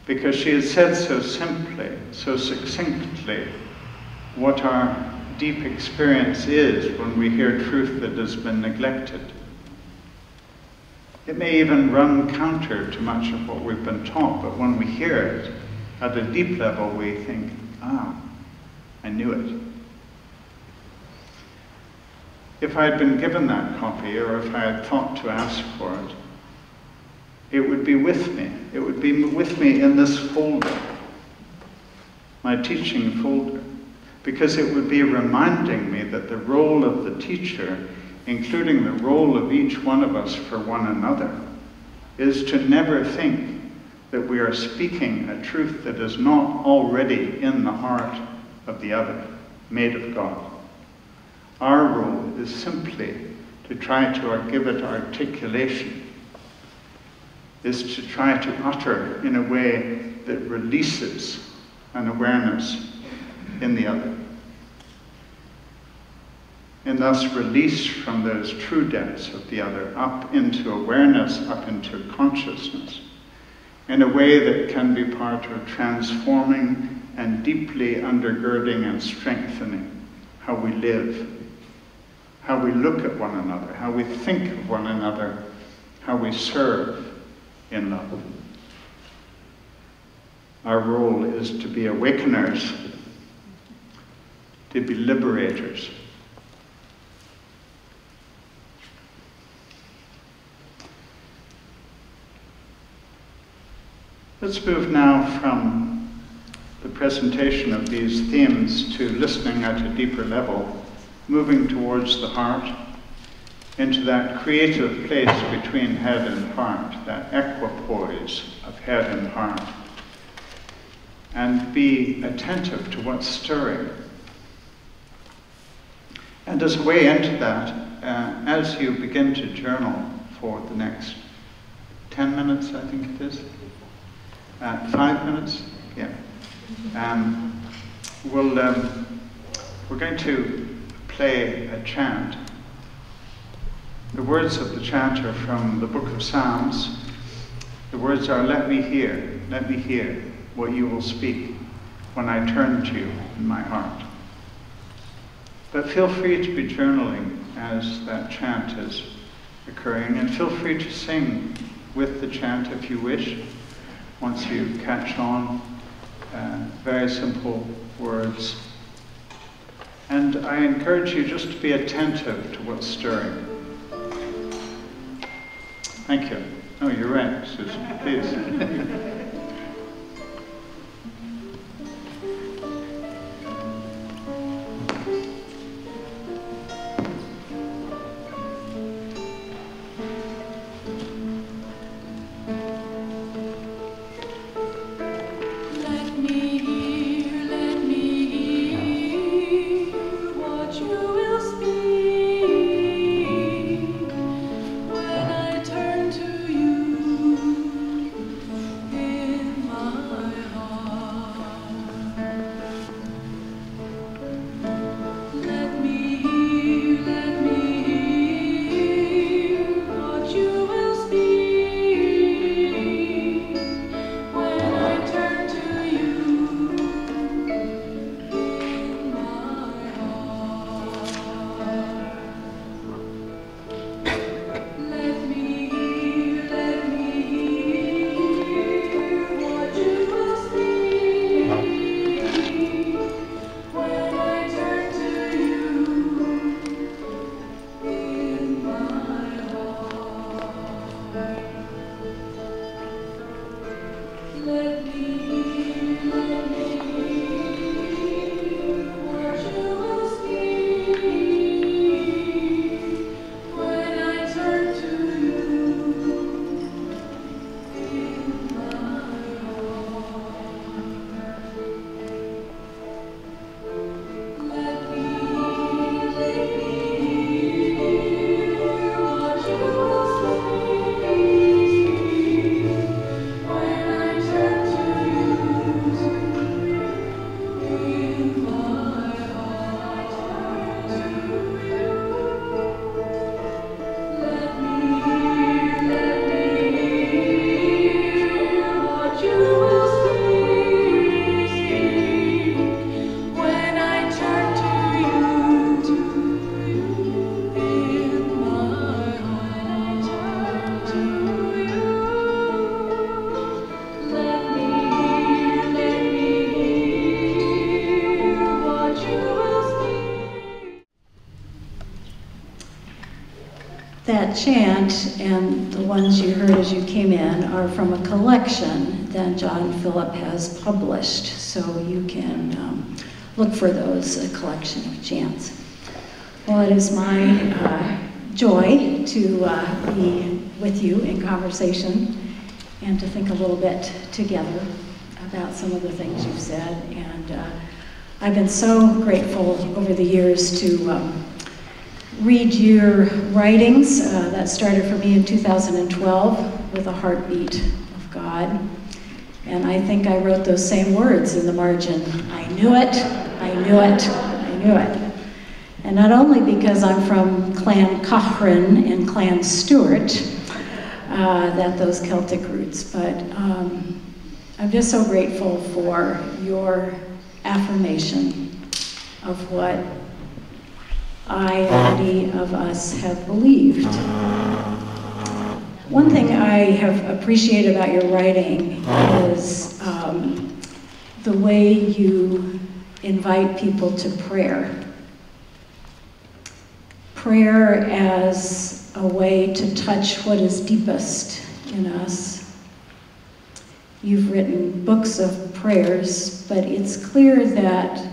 because she had said so simply, so succinctly, what our deep experience is when we hear truth that has been neglected. It may even run counter to much of what we've been taught, but when we hear it at a deep level, we think, ah, I knew it. if I had been given that copy, or if I had thought to ask for it, it would be with me. It would be with me in this folder, my teaching folder, because it would be reminding me that the role of the teacher, including the role of each one of us for one another, is to never think that we are speaking a truth that is not already in the heart of the other, made of God. Our role is simply to try to give it articulation, is to try to utter in a way that releases an awareness in the other, and thus release from those true depths of the other up into awareness, up into consciousness, in a way that can be part of transforming and deeply undergirding and strengthening how we live, how we look at one another, how we think of one another, how we serve in love. Our role is to be awakeners, to be liberators. Let's move now from the presentation of these themes to listening at a deeper level, moving towards the heart, into that creative place between head and heart, that equipoise of head and heart, and be attentive to what's stirring. And as a way into that, as you begin to journal for the next 10 minutes, I think it is, 5 minutes, yeah. We're going to play a chant. The words of the chant are from the book of Psalms. The words are, let me hear what you will speak when I turn to you in my heart. But feel free to be journaling as that chant is occurring, and feel free to sing with the chant if you wish, once you catch on. Very simple words. And I encourage you just to be attentive to what's stirring. Thank you. Oh, you're right, Susan. Please. When I turn to you that chant and the ones you heard as you came in are from a collection that John Philip has published, so you can look for those, a collection of chants. Well, it is my joy to be with you in conversation and to think a little bit together about some of the things you've said. And I've been so grateful over the years to read your writings. That started for me in 2012 with A Heartbeat of God. And I think I wrote those same words in the margin. I knew it, I knew it, I knew it. And not only because I'm from Clan Cochran and Clan Stewart, that those Celtic roots, but I'm just so grateful for your affirmation of what I and many of us have believed. One thing I have appreciated about your writing is the way you invite people to prayer. Prayer as a way to touch what is deepest in us. You've written books of prayers, but it's clear that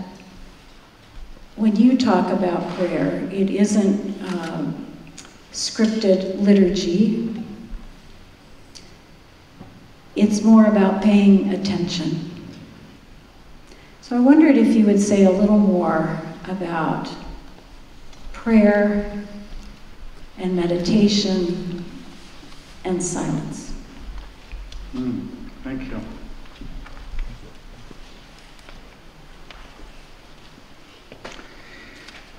when you talk about prayer, it isn't scripted liturgy. It's more about paying attention. So I wondered if you would say a little more about prayer and meditation and silence. Thank you.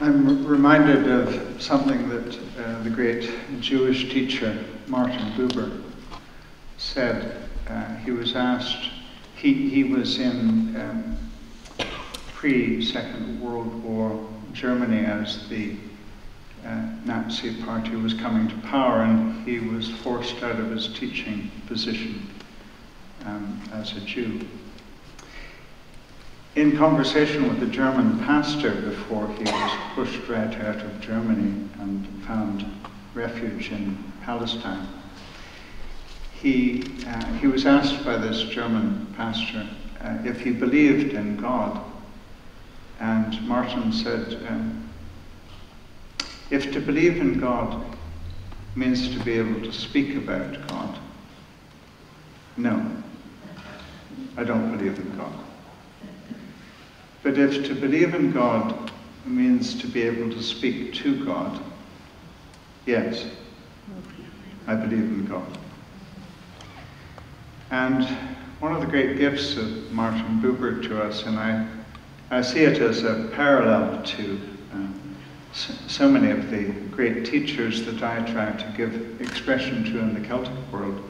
I'm reminded of something that the great Jewish teacher Martin Buber said. He was asked, he was in pre-Second World War Germany as the Nazi party was coming to power, and he was forced out of his teaching position as a Jew. In conversation with a German pastor before he was pushed right out of Germany and found refuge in Palestine, he was asked by this German pastor if he believed in God, and Martin said, if to believe in God means to be able to speak about God, no, I don't believe in God. But if to believe in God means to be able to speak to God, yes, I believe in God. And one of the great gifts of Martin Buber to us, and I see it as a parallel to so many of the great teachers that I try to give expression to in the Celtic world,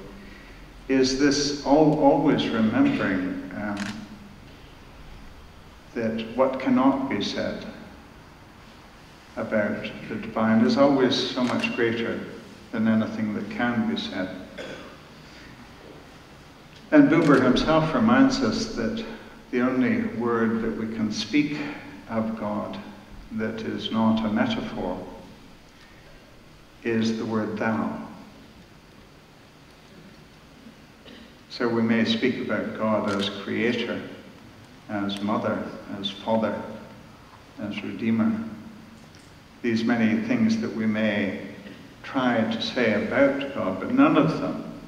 is this always remembering that what cannot be said about the divine is always so much greater than anything that can be said. And Buber himself reminds us that the only word that we can speak of God that is not a metaphor is the word thou. So we may speak about God as creator, as mother, as father, as redeemer. These many things that we may try to say about God, but none of them,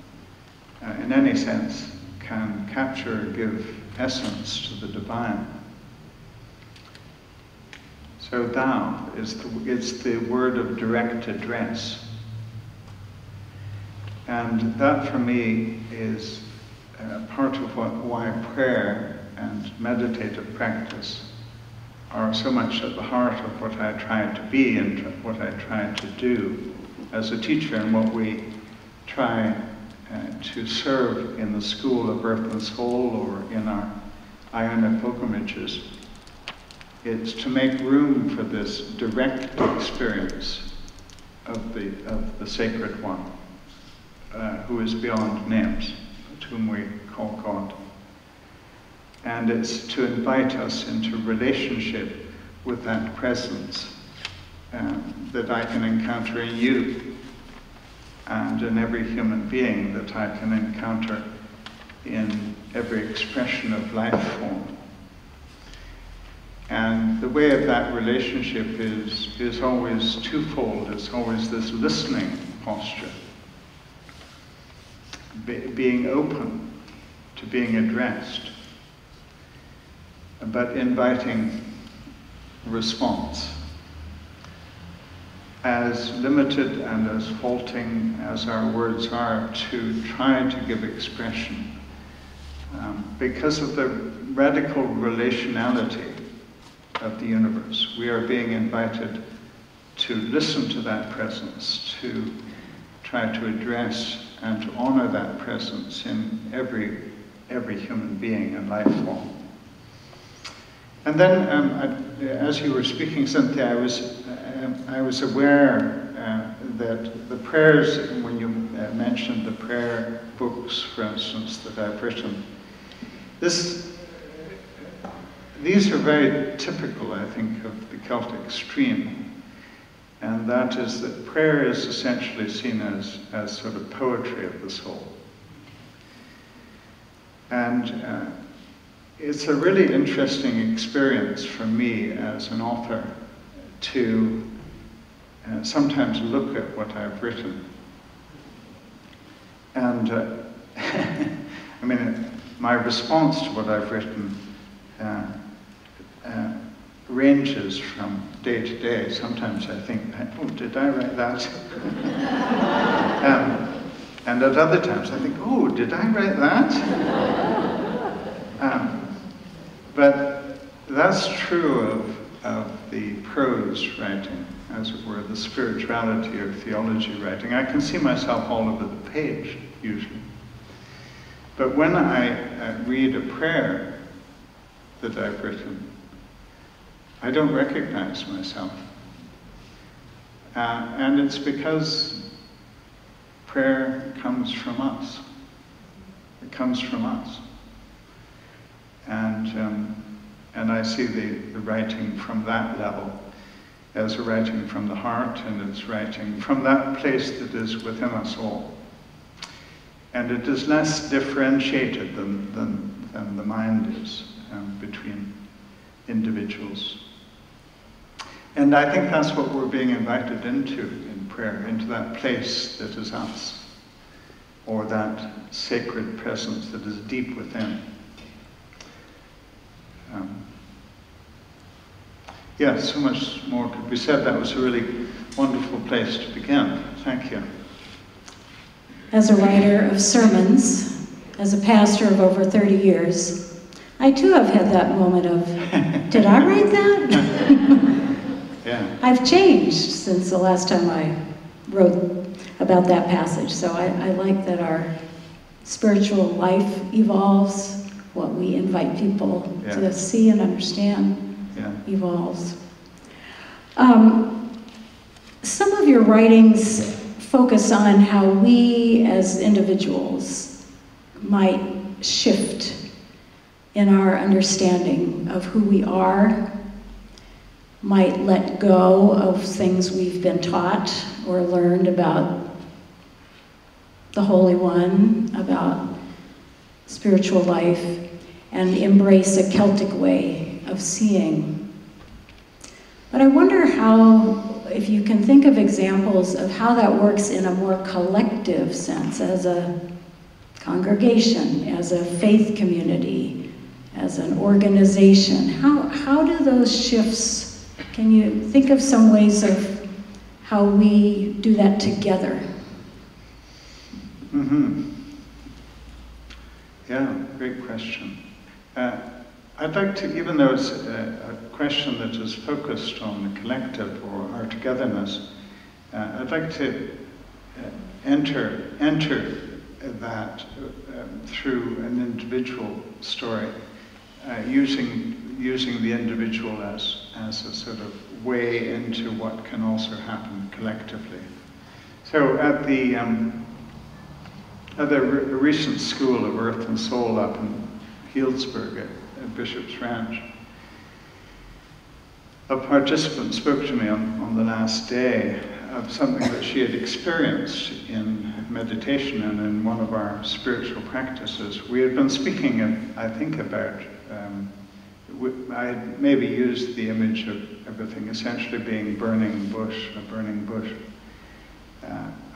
in any sense, can capture or give essence to the divine. So thou is the word of direct address. And that for me is part of why prayer and meditative practice are so much at the heart of what I try to be and what I try to do as a teacher, and what we try to serve in the school of Earth and Soul or in our Iona pilgrimages. It's to make room for this direct experience of the Sacred One, who is beyond names, whom we call God. And it's to invite us into relationship with that presence that I can encounter in you and in every human being that I can encounter in every expression of life form. And the way of that relationship is always twofold. It's always this listening posture, being open to being addressed, but inviting response. As limited and as halting as our words are, to try to give expression. Because of the radical relationality of the universe, we are being invited to listen to that presence, to try to address and to honor that presence in every human being and life form. And then, as you were speaking, Cynthia, I was aware that the prayers, when you mentioned the prayer books, for instance, that I've written, these are very typical, I think, of the Celtic stream. And that is that prayer is essentially seen as sort of poetry of the soul. And it's a really interesting experience for me as an author to sometimes look at what I've written. And I mean, my response to what I've written ranges from day to day. Sometimes I think, oh, did I write that? And at other times I think, oh, did I write that? But that's true of the prose writing, as it were, the spirituality or theology writing. I can see myself all over the page, usually. But when I read a prayer that I've written, I don't recognize myself. And it's because prayer comes from us. It comes from us. And I see the writing from that level as a writing from the heart, and it's writing from that place that is within us all. And it is less differentiated than the mind is between individuals. And I think that's what we're being invited into in prayer, into that place that is us, or that sacred presence that is deep within. Yeah, so much more could be said. That was a really wonderful place to begin. Thank you. As a writer of sermons, as a pastor of over 30 years, I too have had that moment of, did I write that? Yeah. I've changed since the last time I wrote about that passage. So I like that our spiritual life evolves, what we invite people to see and understand evolves. Some of your writings focus on how we as individuals might shift in our understanding of who we are, might let go of things we've been taught or learned about the Holy One, about spiritual life, and embrace a Celtic way of seeing. But I wonder how, if you can think of examples of how that works in a more collective sense, as a congregation, as a faith community, as an organization. How do those shifts, can you think of some ways of how we do that together? Mm-hmm. Yeah, great question. I'd like to, even though it's a question that is focused on the collective or our togetherness, I'd like to enter that through an individual story, using the individual as a sort of way into what can also happen collectively. So at the recent School of Earth and Soul up in Healdsburg at Bishop's Ranch, a participant spoke to me on the last day of something that she had experienced in meditation and in one of our spiritual practices. We had been speaking, I think, about, I had maybe used the image of everything essentially being burning bush, a burning bush.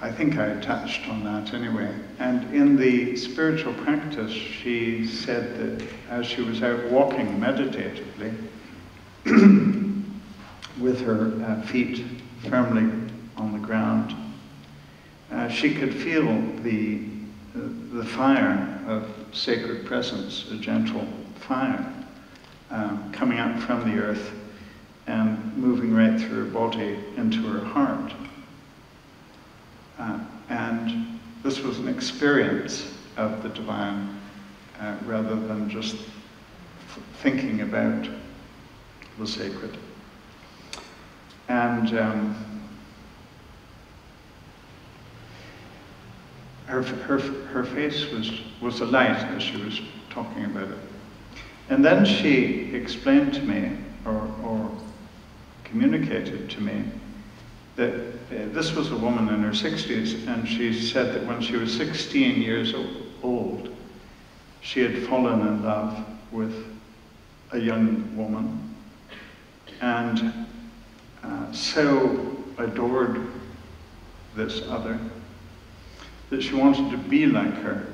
I think I touched on that anyway. And in the spiritual practice, she said that as she was out walking meditatively, with her feet firmly on the ground, she could feel the fire of sacred presence, a gentle fire, coming up from the earth and moving right through her body into her heart. And this was an experience of the divine rather than just thinking about the sacred. And her face was alight as she was talking about it. And then she explained to me, or communicated to me, that this was a woman in her 60s, and she said that when she was 16 years old, she had fallen in love with a young woman, and so adored this other that she wanted to be like her.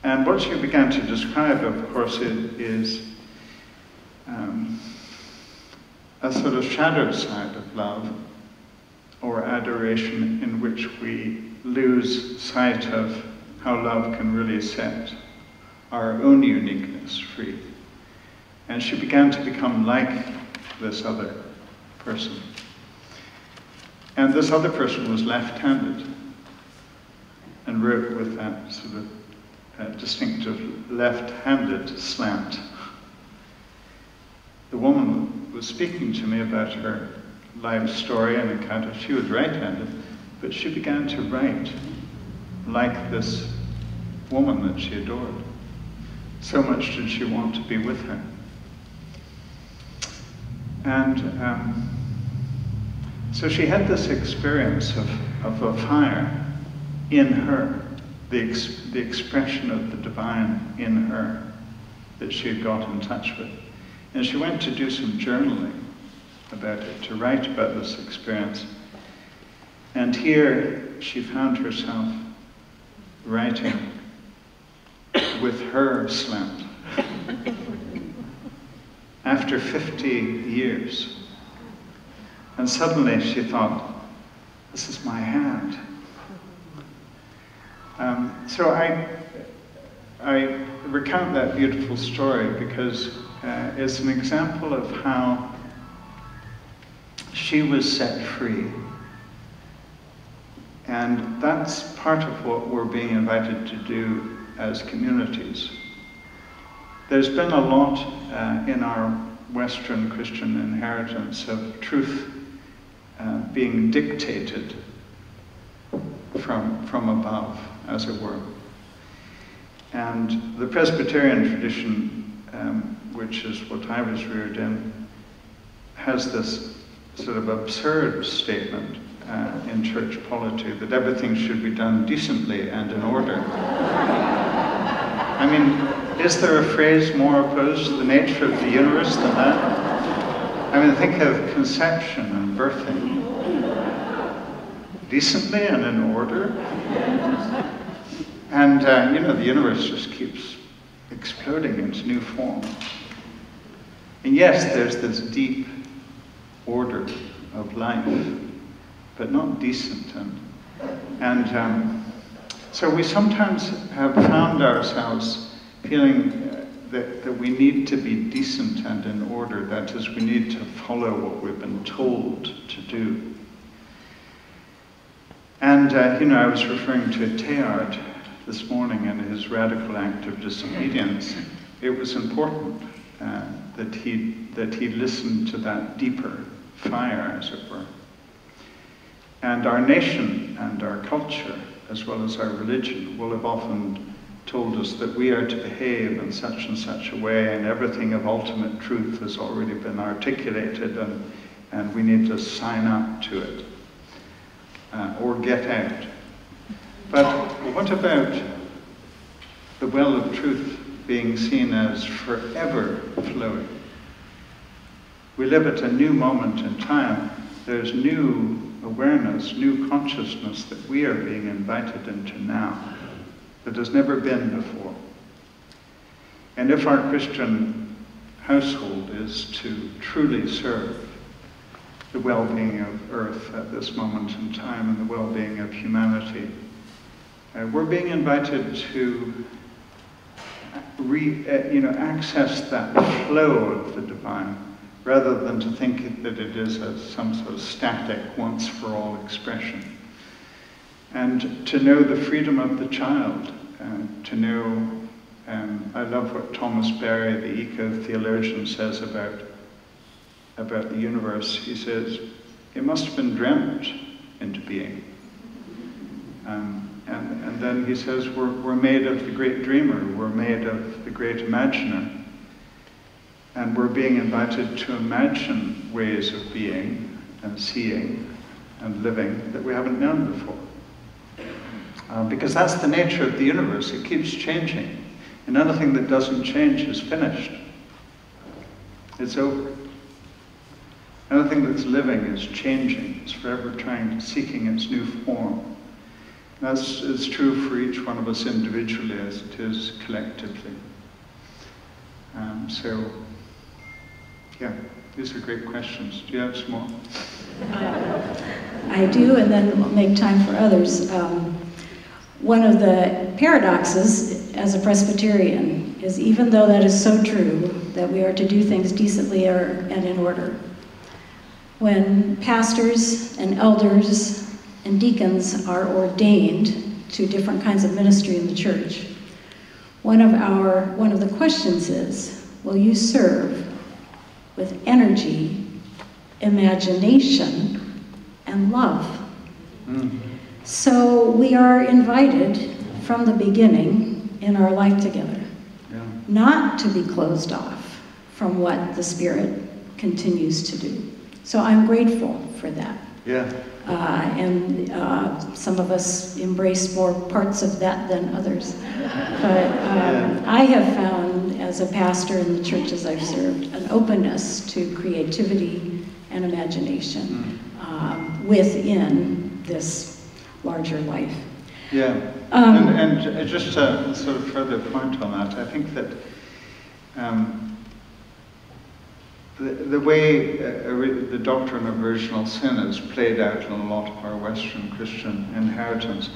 And what she began to describe, of course, is a sort of shadow side of love or adoration in which we lose sight of how love can really set our own uniqueness free. And she began to become like this other person. And this other person was left-handed and wrote with that sort of distinctive left-handed slant. The woman was speaking to me about her life story and account of, she was right-handed, but she began to write like this woman that she adored. So much did she want to be with her. And so she had this experience of a fire in her, the expression of the divine in her that she had got in touch with. And she went to do some journaling about it, to write about this experience. And here she found herself writing with her slant. After 50 years. And suddenly she thought, this is my hand. So I recount that beautiful story because it's an example of how she was set free. And that's part of what we're being invited to do as communities. There's been a lot in our Western Christian inheritance of truth being dictated from above, as it were. And the Presbyterian tradition, which is what I was reared in, has this sort of absurd statement in church polity that everything should be done decently and in order. I mean, is there a phrase more opposed to the nature of the universe than that? I mean, think of conception and birthing. Decently and in order. And, you know, the universe just keeps exploding into new forms. And yes, there's this deep order of life, but not decent. And so we sometimes have found ourselves feeling that we need to be decent and in order. That is, we need to follow what we've been told to do. And, you know, I was referring to Teilhard this morning and his radical act of disobedience. It was important that he listened to that deeper fire, as it were. And our nation and our culture, as well as our religion, will have often told us that we are to behave in such and such a way, and everything of ultimate truth has already been articulated, and and we need to sign up to it or get out. But what about the well of truth being seen as forever flowing? We live at a new moment in time. There's new awareness, new consciousness that we are being invited into now that has never been before. And if our Christian household is to truly serve the well-being of earth at this moment in time and the well-being of humanity, we're being invited to access that flow of the divine, rather than to think that it is some sort of static, once-for-all expression. And to know the freedom of the child, to know, I love what Thomas Berry, the eco-theologian, says about the universe. He says, it must have been dreamt into being. And then he says, we're made of the great dreamer, we're made of the great imaginer. And we're being invited to imagine ways of being and seeing and living that we haven't known before. Because that's the nature of the universe. It keeps changing. And anything that doesn't change is finished. It's over. Anything that's living is changing. It's forever seeking its new form. That's as true for each one of us individually as it is collectively. Yeah, these are great questions. Do you have some more? I do, and then we'll make time for others. One of the paradoxes as a Presbyterian is, even though that is so true, that we are to do things decently and in order, when pastors and elders and deacons are ordained to different kinds of ministry in the church, one of the questions is, will you serve with energy, imagination, and love? So we are invited from the beginning in our life together, not to be closed off from what the Spirit continues to do. So I'm grateful for that. Yeah. Some of us embrace more parts of that than others. But I have found, as a pastor in the churches I've served, an openness to creativity and imagination within this larger life. Yeah, and just a sort of further point on that, I think that the way the doctrine of original sin is played out in a lot of our Western Christian inheritance,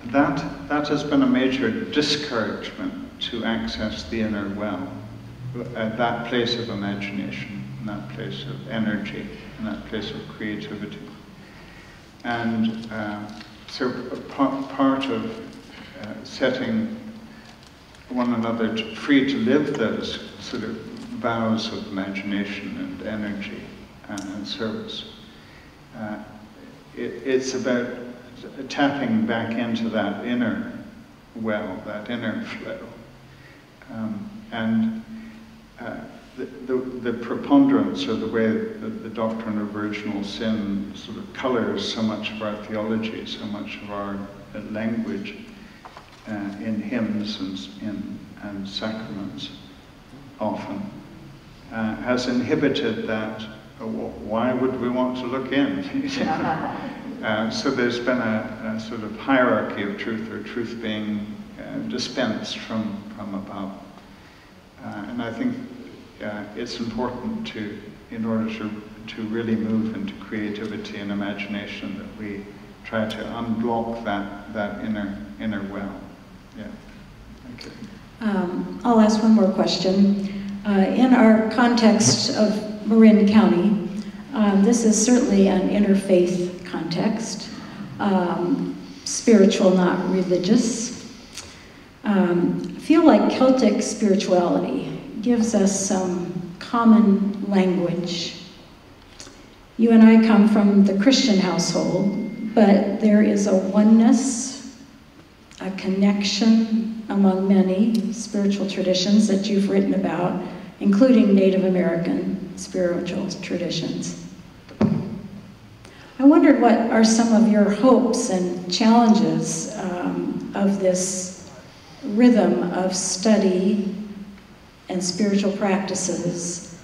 that has been a major discouragement to access the inner well, at that place of imagination, and that place of energy, and that place of creativity. And so part of setting one another free to live those sort of vows of imagination and energy and service. It's about tapping back into that inner well, that inner flow. The preponderance, or the way that the doctrine of original sin sort of colors so much of our theology, so much of our language in hymns and sacraments often, has inhibited that. Why would we want to look in? So there's been a sort of hierarchy of truth, or truth being dispensed from above. And I think it's important in order to really move into creativity and imagination, that we try to unblock that inner well. Yeah. Thank you. I'll ask one more question. In our context of Marin County, this is certainly an interfaith context, spiritual, not religious. I feel like Celtic spirituality gives us some common language. You and I come from the Christian household, but there is a oneness, a connection among many spiritual traditions that you've written about, including Native American spiritual traditions. I wondered what are some of your hopes and challenges of this rhythm of study and spiritual practices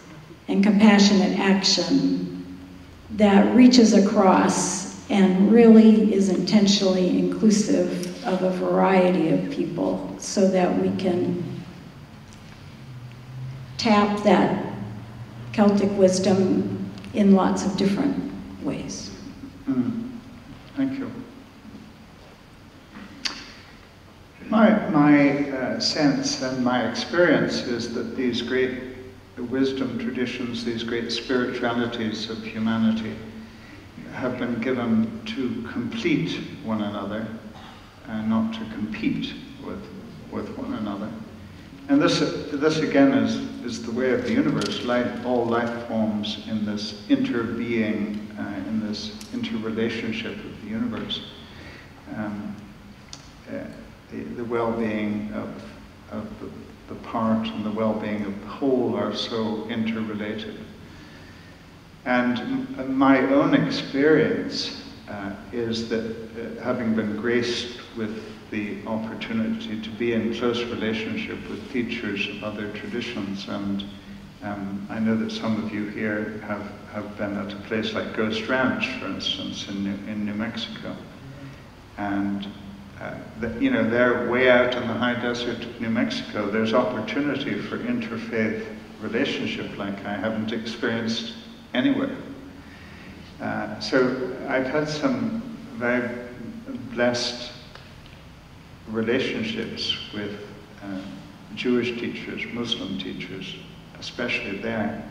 and compassionate action that reaches across and really is intentionally inclusive of a variety of people so that we can tap that Celtic wisdom in lots of different ways. Thank you. My sense and my experience is that these great wisdom traditions, these great spiritualities of humanity have been given to complete one another and not to compete with one another. And this again is the way of the universe. All life forms in this interbeing, in this interrelationship of the universe. The well-being of the part and the well-being of the whole are so interrelated. And my own experience is that having been graced with the opportunity to be in close relationship with teachers of other traditions, and I know that some of you here have been at a place like Ghost Ranch, for instance, in New Mexico, and they're way out in the high desert of New Mexico. There's opportunity for interfaith relationship like I haven't experienced anywhere. So I've had some very blessed relationships with Jewish teachers, Muslim teachers, especially there.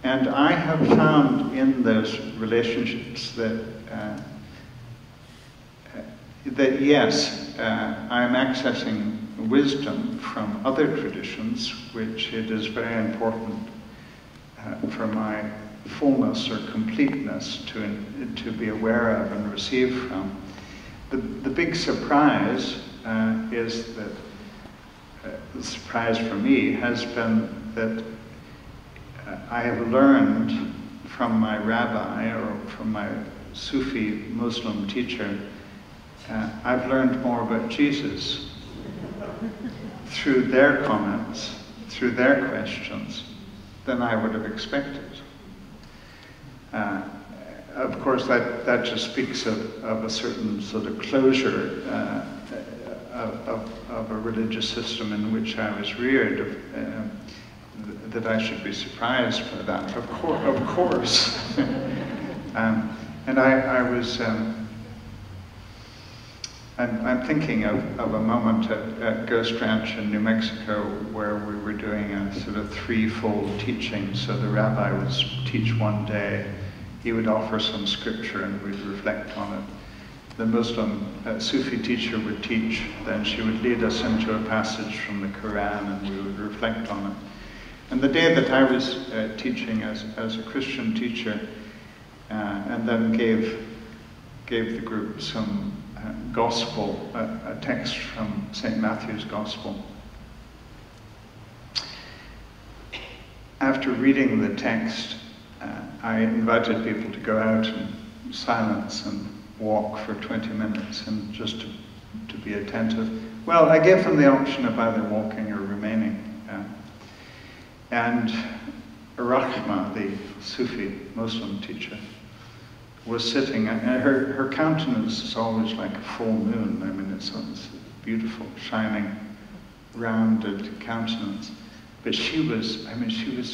And I have found in those relationships that yes, I'm accessing wisdom from other traditions, which it is very important for my fullness or completeness to be aware of and receive from. The big surprise is that the surprise for me has been that I have learned from my rabbi or from my Sufi Muslim teacher, I've learned more about Jesus through their comments, through their questions, than I would have expected. Of course, that just speaks of a certain sort of closure of a religious system in which I was reared, that I should be surprised by that, of course. And I was, I'm thinking of a moment at Ghost Ranch in New Mexico where we were doing a sort of threefold teaching. So the rabbi would teach one day, he would offer some scripture and we'd reflect on it. The Muslim Sufi teacher would teach, then she would lead us into a passage from the Quran and we would reflect on it. And the day that I was teaching as a Christian teacher, and then gave the group some gospel, a text from St. Matthew's Gospel. After reading the text, I invited people to go out in silence and walk for 20 minutes and just to be attentive. Well, I gave them the option of either walking or remaining. And Rahma, the Sufi Muslim teacher, was sitting, and her countenance is always like a full moon. I mean, it's a beautiful, shining, rounded countenance. But she was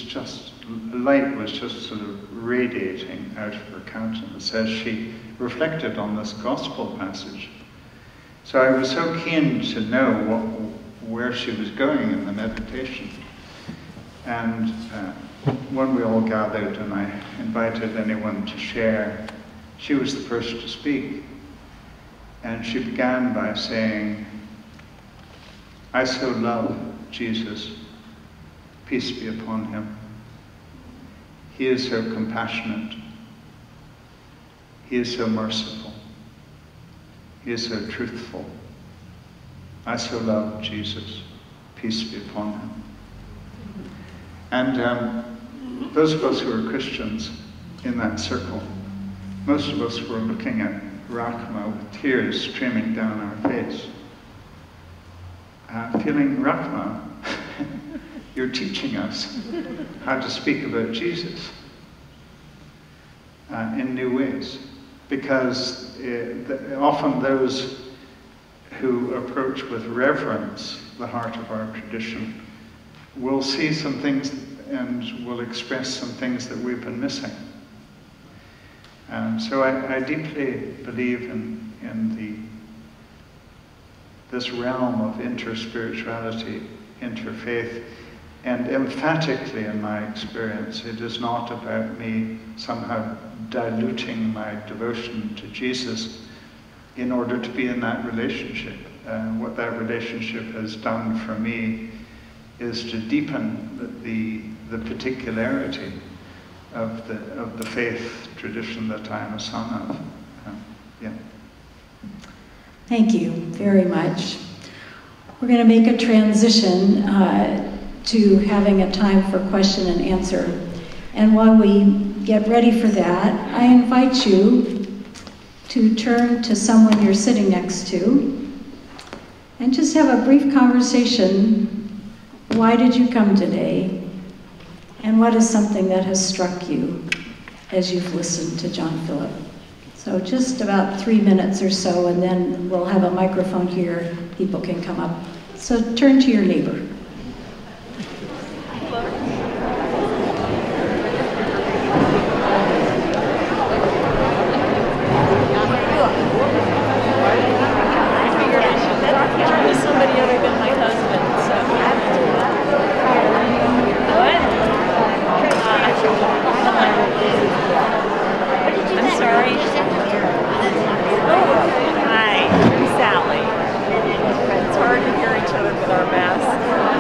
just, light was just sort of radiating out of her countenance as she reflected on this gospel passage. So I was so keen to know where she was going in the meditation. And when we all gathered and I invited anyone to share, she was the first to speak. And she began by saying, "I so love Jesus, peace be upon him. He is so compassionate. He is so merciful. He is so truthful. I so love Jesus, peace be upon him." And those of us who are Christians in that circle most of us were looking at Rachma with tears streaming down our face. Feeling Rachma, you're teaching us how to speak about Jesus in new ways. Because often those who approach with reverence the heart of our tradition will see some things and will express some things that we've been missing. So I deeply believe in this realm of interspirituality, interfaith, and emphatically in my experience, it is not about me somehow diluting my devotion to Jesus in order to be in that relationship. What that relationship has done for me is to deepen the particularity of the faith tradition that I am a son of. Yeah. Thank you very much. We're going to make a transition to having a time for question and answer. And while we get ready for that, I invite you to turn to someone you're sitting next to and just have a brief conversation. Why did you come today? And what is something that has struck you as you've listened to John Philip? So just about 3 minutes or so, and then we'll have a microphone here. People can come up. So turn to your neighbor. Somebody other than my husband, so. What? I'm sorry. Hi, I'm Sally. It's hard to hear each other with our masks.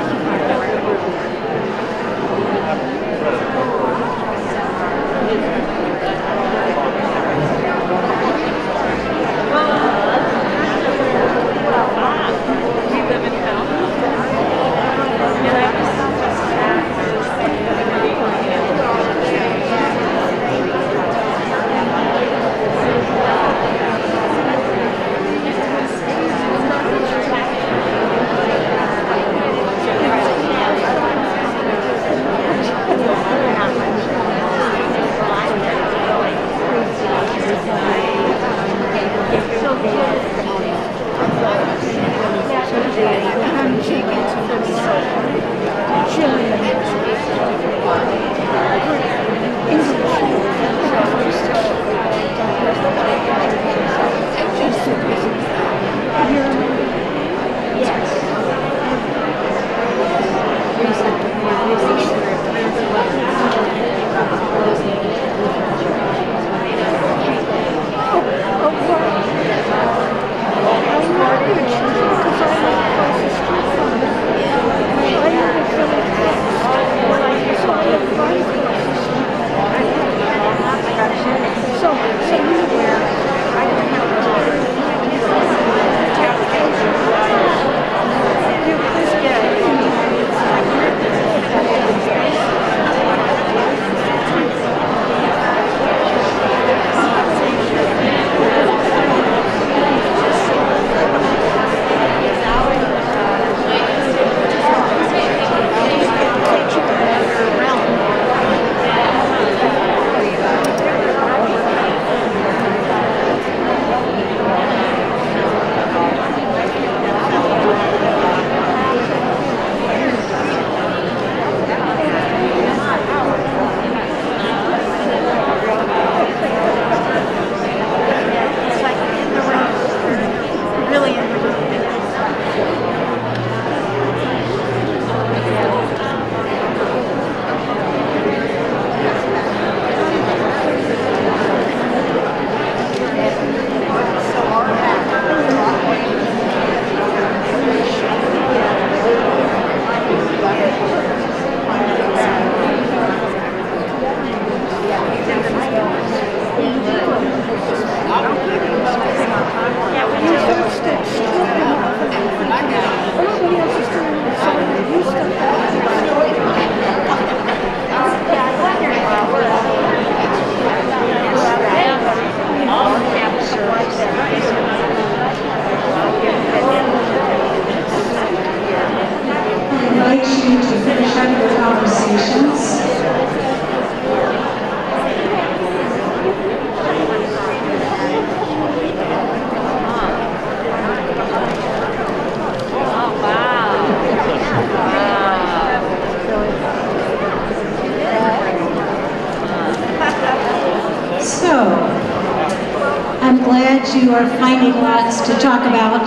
are finding lots to talk about.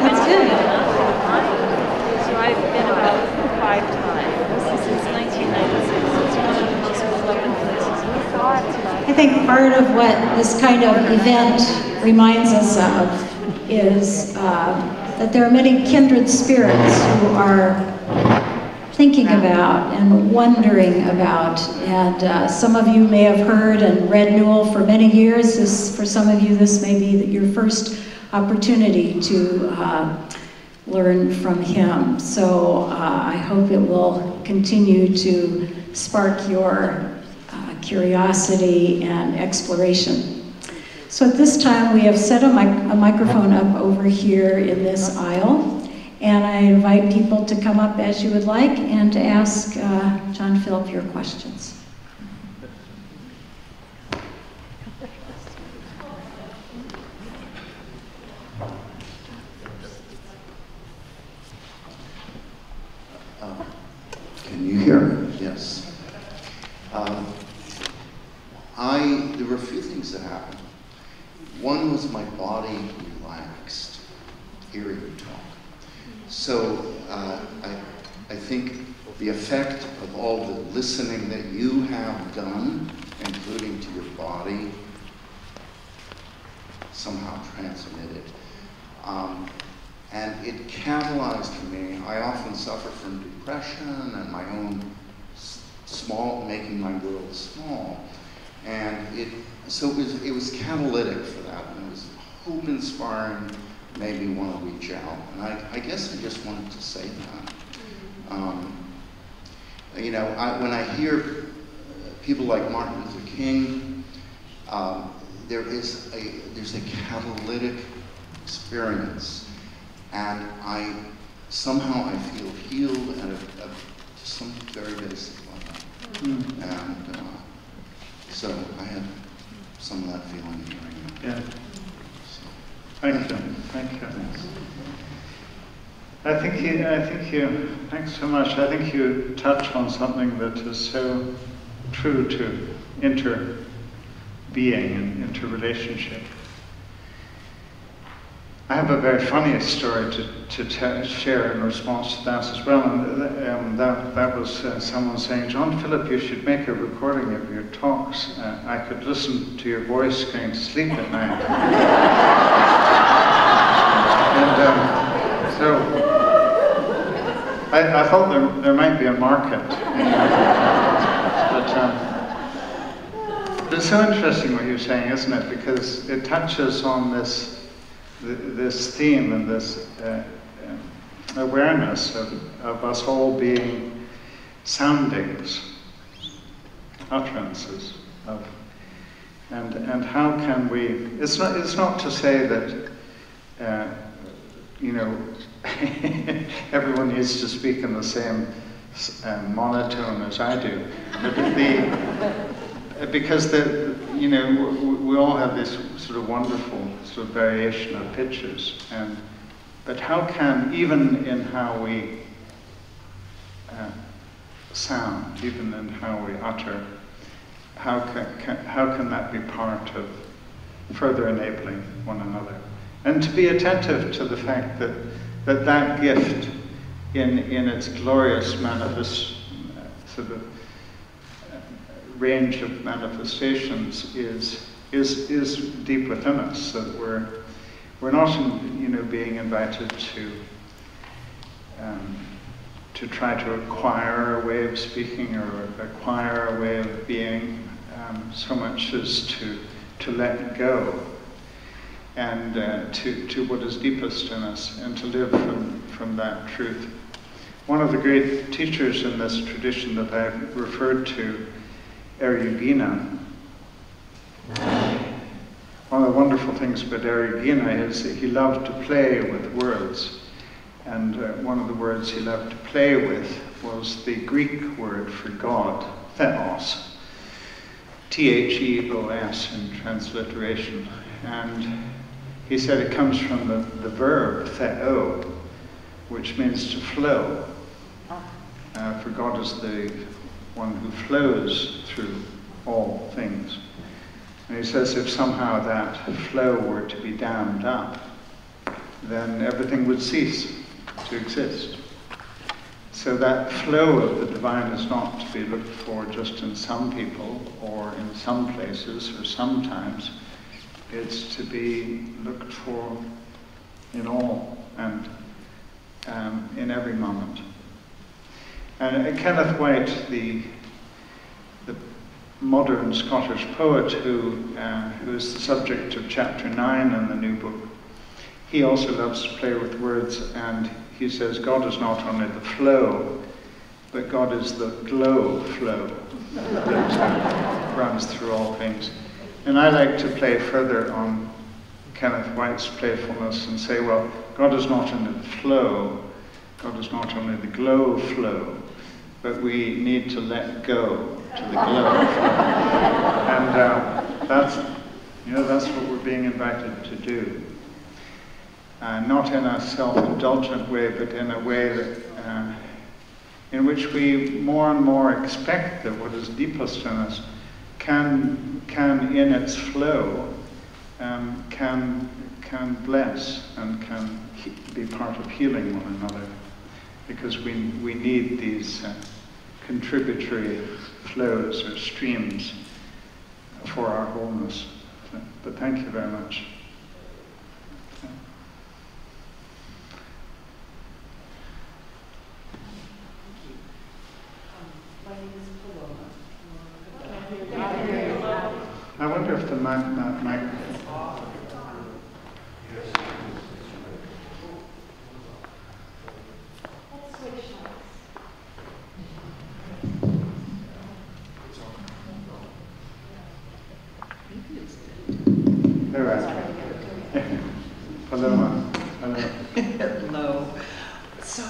That's good. So I've been about 5 times since 1996. It's one of the most beloved places in the world. I think part of what this kind of event reminds us of is that there are many kindred spirits who are thinking about and wondering about, and some of you may have heard and read Newell for many years. For some of you, this may be your first opportunity to learn from him. So I hope it will continue to spark your curiosity and exploration. So at this time, we have set a microphone up over here in this aisle, and I invite people to come up as you would like and to ask John Philip your questions. Can you hear me? Yes. There were a few things that happened. One was my body relaxed, hearing you talk. So I think the effect of all the listening that you have done, including to your body, somehow transmitted. And it catalyzed for me. I often suffer from depression and my own making my world small. And it was catalytic for that, and it was hope-inspiring, made me want to reach out. And I guess I just wanted to say that. You know, when I hear people like Martin Luther King, there's a catalytic experience, and somehow I feel healed at some very basic level. And so I had some of that feeling hearing it. Yeah. So. Thank you. Thank you. Thanks so much. I think you touch on something that is so true to inter-being and inter-relationship. I have a very funny story to share in response to that as well, and that was someone saying, John Philip, you should make a recording of your talks. I could listen to your voice going to sleep at night. And so I thought there might be a market. But it's so interesting what you're saying, isn't it? Because it touches on this theme and this awareness of us all being soundings, utterances of, and how can we? It's not to say that you know everyone needs to speak in the same monotone as I do, but because you know, we all have this sort of wonderful sort of variation of pitches, but how can, even in how we sound, even in how we utter, how can that be part of further enabling one another? And to be attentive to the fact that gift in its glorious sort of range of manifestations is deep within us, so that we're not, you know, being invited to try to acquire a way of speaking or acquire a way of being, so much as to let go and to what is deepest in us, and to live from that truth. One of the great teachers in this tradition that I've referred to, Reawakening. One of the wonderful things about Reawakening is that he loved to play with words. And one of the words he loved to play with was the Greek word for God, theos. Theos in transliteration. And he said it comes from the verb theo, which means to flow. For God is the one who flows through all things. And he says if somehow that flow were to be dammed up, then everything would cease to exist. So that flow of the divine is not to be looked for just in some people or in some places or sometimes. It's to be looked for in all and in every moment. And Kenneth White, the modern Scottish poet who is the subject of chapter 9 in the new book, he also loves to play with words, and he says God is not only the flow, but God is the glow flow that runs through all things. And I like to play further on Kenneth White's playfulness and say, well, God is not only the flow, God is not only the glow flow, but we need to let go to the glow flow. And that's what we're being invited to do. Not in a self-indulgent way, but in a way that, in which we more and more expect that what is deepest in us can in its flow, can bless and can be part of healing one another, because we need these contributory flows or streams for our wholeness. But thank you very much. I wonder if the mic. There we are. Hello. Hello. So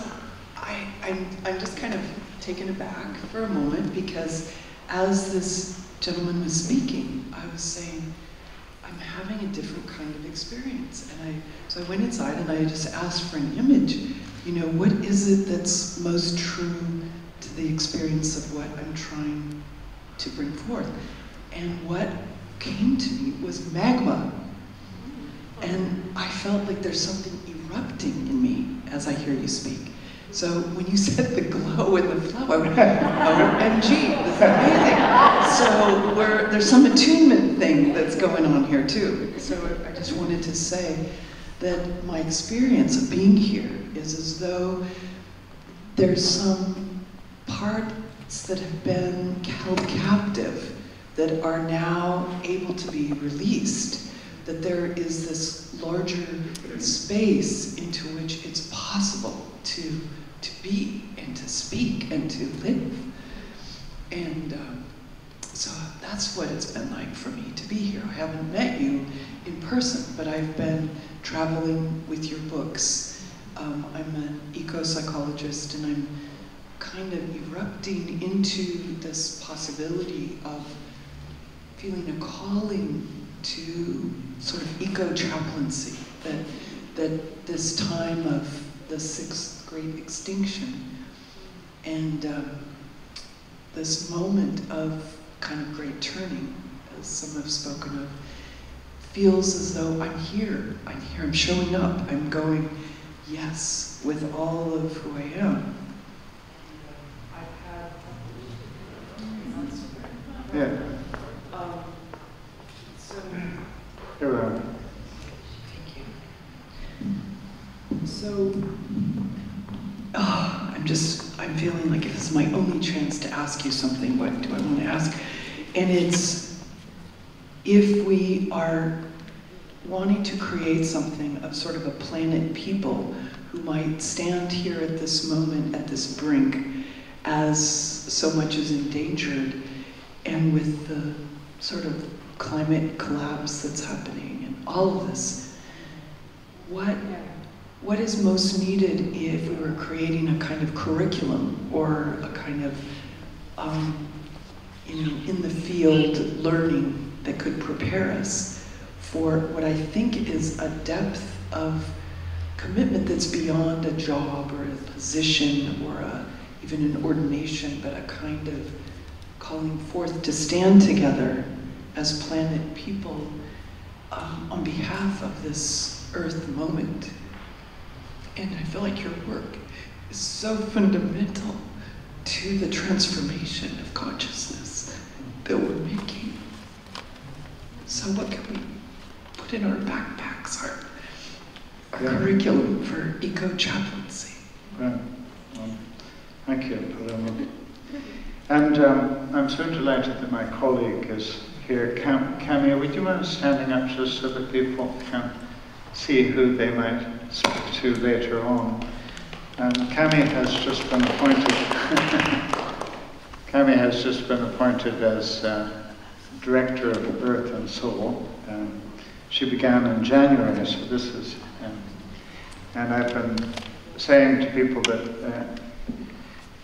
I'm just kind of taken aback for a moment, because as this gentleman was speaking, I was saying, I'm having a different kind of experience. And so I went inside and I just asked for an image. You know, what is it that's most true to the experience of what I'm trying to bring forth? And what came to me was magma. And I felt like there's something erupting in me as I hear you speak. So when you said the glow and the flow, I went, OMG, this is amazing. So there's some attunement thing that's going on here too. So I just wanted to say that my experience of being here is as though there's some parts that have been held captive that are now able to be released, that there is this larger space into which it's possible to be and to speak and to live. And so that's what it's been like for me to be here. I haven't met you in person, but I've been traveling with your books. I'm an eco-psychologist, and I'm kind of erupting into this possibility of feeling a calling to sort of eco-chaplaincy, that this time of the sixth great extinction and this moment of kind of great turning, as some have spoken of, feels as though I'm here, I'm showing up, I'm going, yes, with all of who I am. Yeah. So, Here we are. thank you. So, I'm feeling like if this is my only chance to ask you something, what do I want to ask? And it's, if we are wanting to create something of sort of a planet people who might stand here at this moment, at this brink, as so much is endangered, and with the sort of climate collapse that's happening and all of this, what is most needed if we were creating a kind of curriculum or a kind of, in the field learning that could prepare us for what I think is a depth of commitment that's beyond a job or a position or even an ordination, but a kind of calling forth to stand together as planet people on behalf of this earth moment. And I feel like your work is so fundamental to the transformation of consciousness that we're making. So what can we put in our backpacks, our curriculum for eco-chaplaincy? Right. Well, thank you, Paloma. And I'm so delighted that my colleague is here. Cami, would you mind standing up just so that people can see who they might speak to later on? Cami has just been appointed. Cami has just been appointed as Director of Earth and Soul. She began in January, so this is. And I've been saying to people that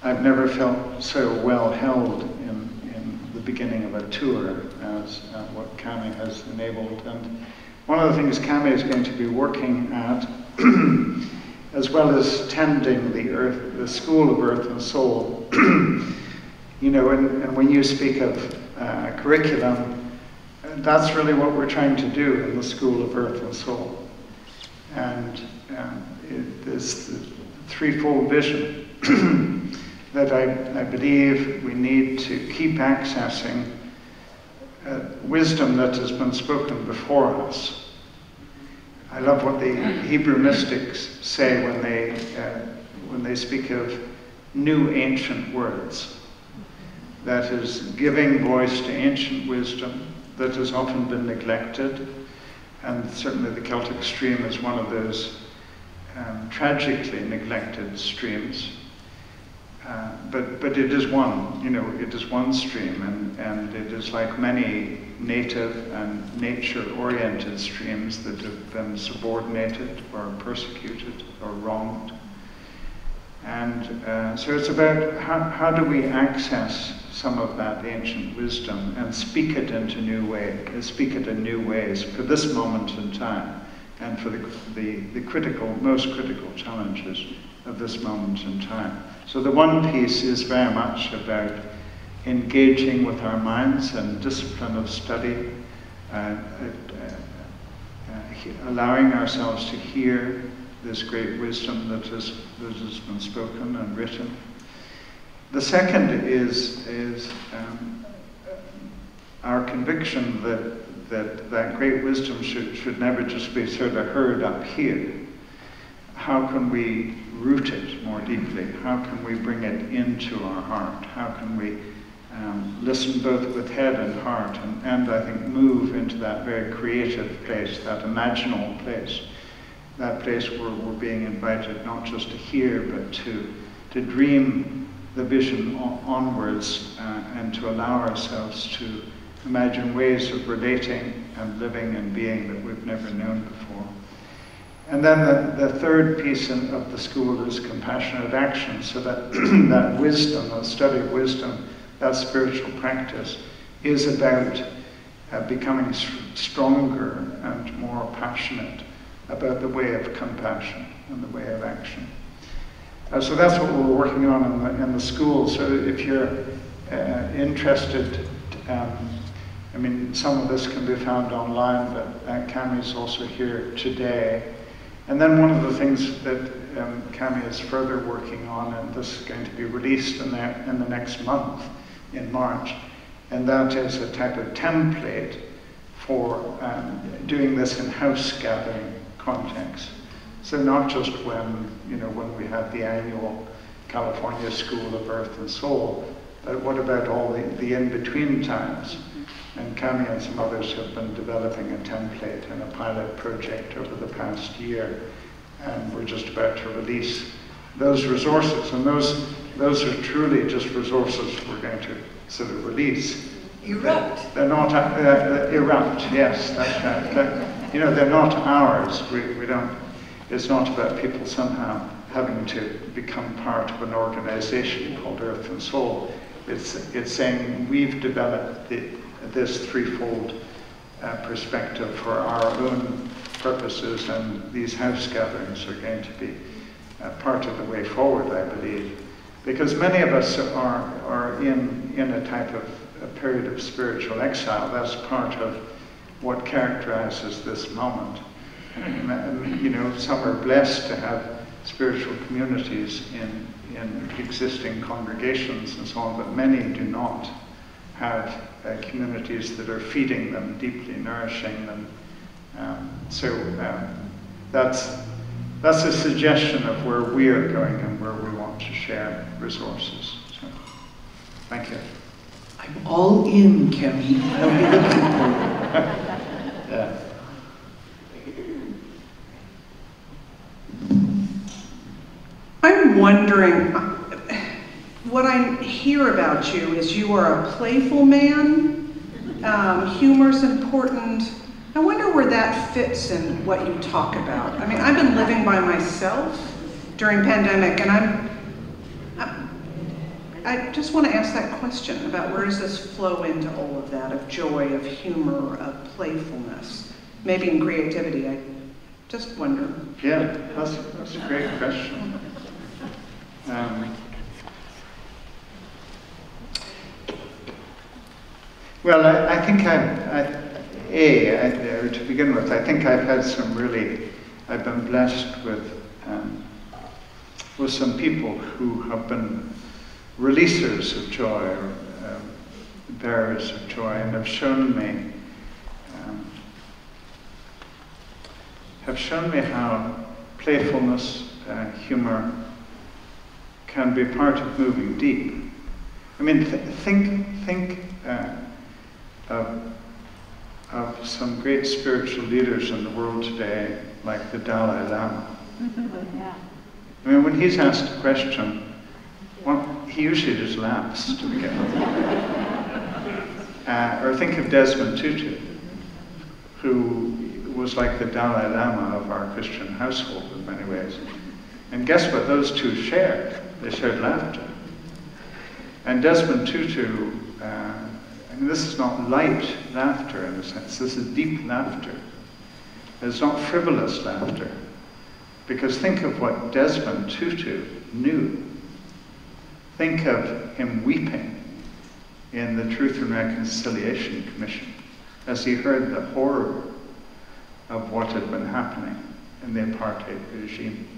I've never felt so well held in the beginning of a tour as what Cami has enabled. And one of the things Cami is going to be working at, as well as tending the School of Earth and Soul, you know, and when you speak of curriculum, that's really what we're trying to do in the School of Earth and Soul. And it is the threefold vision that I believe we need to keep accessing wisdom that has been spoken before us. I love what the Hebrew mystics say when they speak of new ancient words. That is, giving voice to ancient wisdom that has often been neglected, and certainly the Celtic stream is one of those tragically neglected streams. But it is one, you know, it is one stream, and it is like many native and nature-oriented streams that have been subordinated or persecuted or wronged. And so it's about how do we access some of that ancient wisdom and speak it into new ways, speak it in new ways for this moment in time and for the most critical challenges of this moment in time. So the one piece is very much about engaging with our minds and discipline of study, allowing ourselves to hear this great wisdom that has been spoken and written. The second is our conviction that great wisdom should never just be sort of heard up here. How can we root it more deeply? How can we bring it into our heart? How can we listen both with head and heart, and I think move into that very creative place, that imaginal place, that place where we're being invited not just to hear, but to dream the vision onwards and to allow ourselves to imagine ways of relating and living and being that we've never known before. And then the third piece of the school is compassionate action, so that that wisdom, that study of wisdom, that spiritual practice is about becoming stronger and more passionate about the way of compassion and the way of action. So that's what we're working on in the school. So if you're interested, I mean, some of this can be found online, but Cami's also here today. And then one of the things that Cami is further working on, and this is going to be released in the next month, in March, and that is a type of template for doing this in house gathering context. So not just when we have the annual California School of Earth and Soul, but what about all the in-between times? And Cami and some others have been developing a template and a pilot project over the past year, and we're just about to release those resources. And those are truly just resources we're going to sort of release. Erupt. They're not erupt. Yes, that's right. They're not ours. We don't. It's not about people somehow having to become part of an organization called Earth and Soul. It's saying we've developed this threefold perspective for our own purposes, and these house gatherings are going to be part of the way forward, I believe, because many of us are in a type of a period of spiritual exile. That's part of what characterizes this moment. You know, some are blessed to have spiritual communities in existing congregations and so on, but many do not have communities that are feeding them, deeply nourishing them. That's a suggestion of where we are going and where we want to share resources. So, thank you. I'm all in, Kemi. I'll be looking for Yeah. I'm wondering, what I hear about you is you are a playful man, humor's important. I wonder where that fits in what you talk about. I mean, I've been living by myself during pandemic, and I just want to ask that question about where does this flow into all of that, of joy, of humor, of playfulness, maybe in creativity. I just wonder. Yeah, that's a great question. Well, I think to begin with, I think I've had I've been blessed with some people who have been releasers of joy, or bearers of joy, and have shown me how playfulness, humor can be part of moving deep. I mean, think of some great spiritual leaders in the world today, like the Dalai Lama. Yeah. I mean, when he's asked a question, he usually just laughs to begin with. Or think of Desmond Tutu, who was like the Dalai Lama of our Christian household in many ways. And guess what those two shared? They shared laughter. And Desmond Tutu, this is not light laughter in a sense, this is deep laughter. It's not frivolous laughter. Because think of what Desmond Tutu knew. Think of him weeping in the Truth and Reconciliation Commission as he heard the horror of what had been happening in the apartheid regime.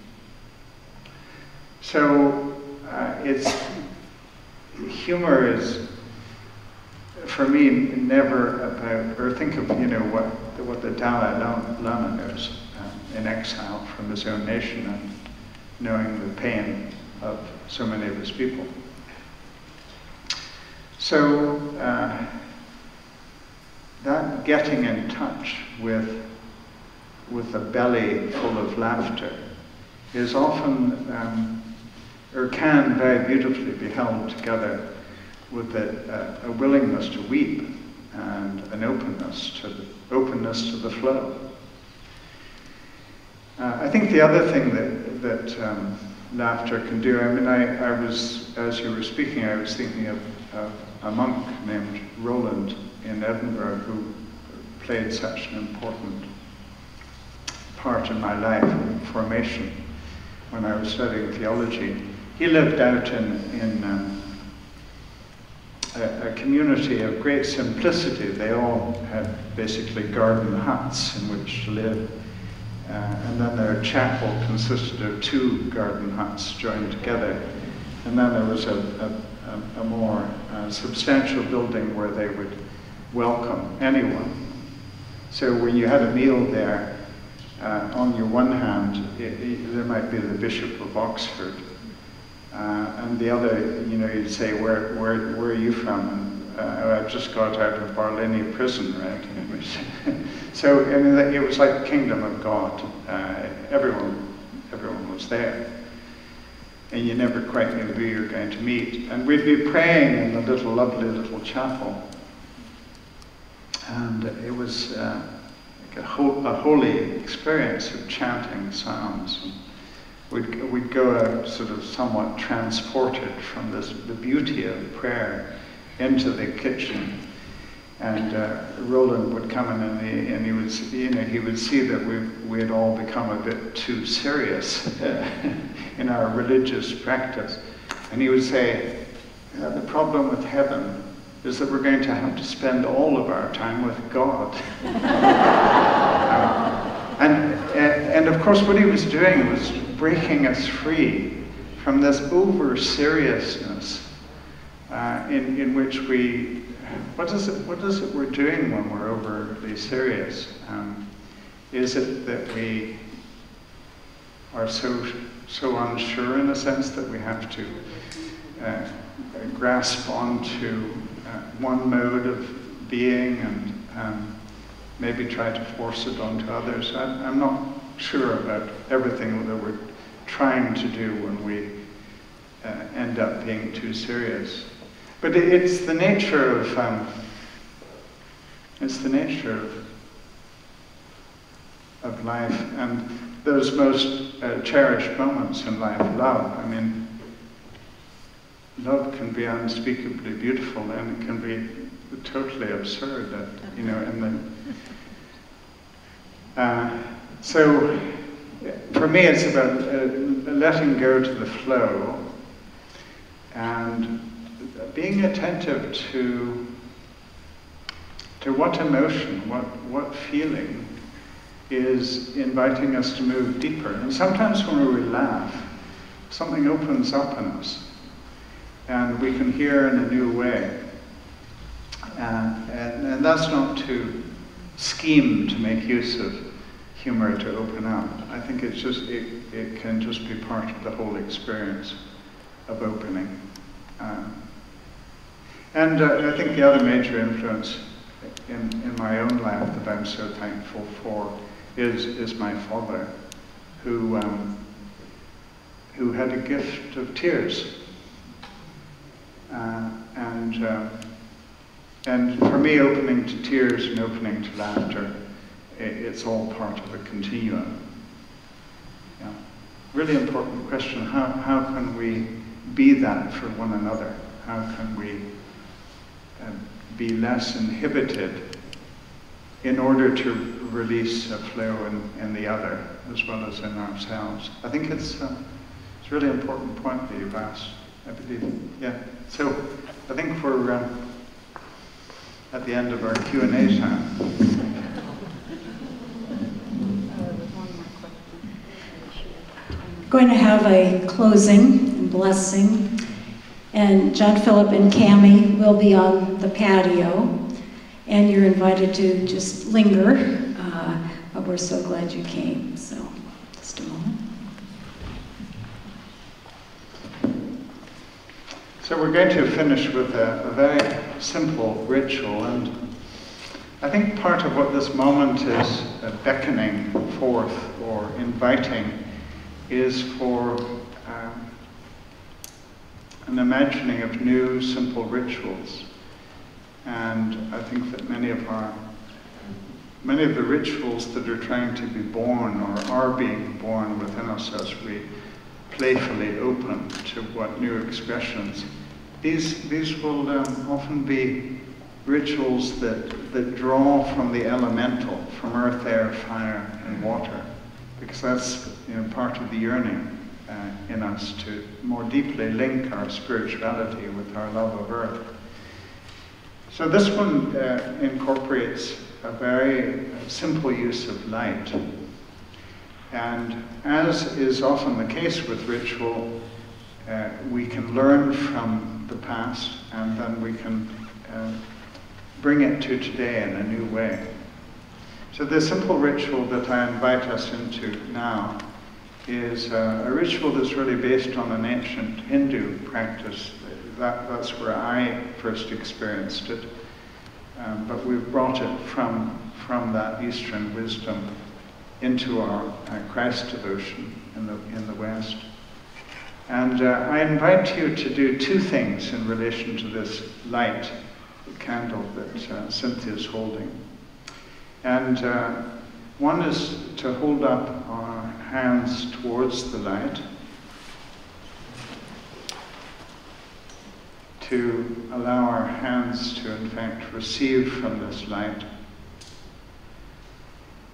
So humor is, for me, never about, or think of, you know, what the Dalai Lama knows in exile from his own nation and knowing the pain of so many of his people. So that getting in touch with a belly full of laughter is often, or can very beautifully be held together with a willingness to weep and an openness to the flow. I think the other thing that laughter can do, I mean, I was, as you were speaking, I was thinking of a monk named Roland in Edinburgh who played such an important part in my life and formation when I was studying theology. He lived out in a community of great simplicity. They all had basically garden huts in which to live. And then their chapel consisted of 2 garden huts joined together. And then there was a more substantial building where they would welcome anyone. So when you had a meal there, on your one hand, there might be the Bishop of Oxford, and the other, you know, you'd say, where are you from? And I've just got out of Barlini prison, right? So I mean, it was like the kingdom of God. Everyone was there, and you never quite knew who you were going to meet. And we'd be praying in the lovely little chapel, and it was like a holy experience of chanting psalms. And we'd go out sort of somewhat transported from the beauty of prayer into the kitchen, and Roland would come in and he would, you know, he would see that we had all become a bit too serious in our religious practice, and he would say, the problem with heaven is that we're going to have to spend all of our time with God. And of course what he was doing was breaking us free from this over-seriousness in which we, what is it we're doing when we're overly serious? Is it that we are so unsure in a sense that we have to grasp onto one mode of being and maybe try to force it onto others? I'm not sure about everything that we're trying to do when we end up being too serious. But it's the nature of life, and those most cherished moments in life. Love. I mean, love can be unspeakably beautiful, and it can be totally absurd. So for me, it's about letting go to the flow and being attentive to what emotion, what feeling is inviting us to move deeper. And sometimes when we laugh, something opens up in us, and we can hear in a new way. And that's not to scheme to make use of humor to open up. I think it can just be part of the whole experience of opening. And I think the other major influence in my own life that I'm so thankful for is my father, who had a gift of tears. And for me, opening to tears and opening to laughter, it's all part of a continuum. Yeah. Really important question. How can we be that for one another? How can we be less inhibited in order to release a flow in the other as well as in ourselves? I think it's a really important point that you've asked, I believe. Yeah. So I think we're at the end of our Q&A time. Going to have a closing and blessing, and John Philip and Cammie will be on the patio, and you're invited to just linger, but we're so glad you came. So just a moment. So we're going to finish with a very simple ritual, and I think part of what this moment is beckoning forth or inviting is for an imagining of new, simple rituals. And I think that many of the rituals that are trying to be born or are being born within us as we playfully open to what new expressions, these will often be rituals that draw from the elemental, from earth, air, fire, and water, because that's part of the yearning in us to more deeply link our spirituality with our love of earth. So this one incorporates a very simple use of light. And as is often the case with ritual, we can learn from the past, and then we can bring it to today in a new way. So the simple ritual that I invite us into now is a ritual that's really based on an ancient Hindu practice. That's where I first experienced it, but we've brought it from that Eastern wisdom into our Christ devotion in the West. And I invite you to do two things in relation to this light, the candle that Cynthia is holding. And one is to hold up our hands towards the light, to allow our hands to, in fact, receive from this light.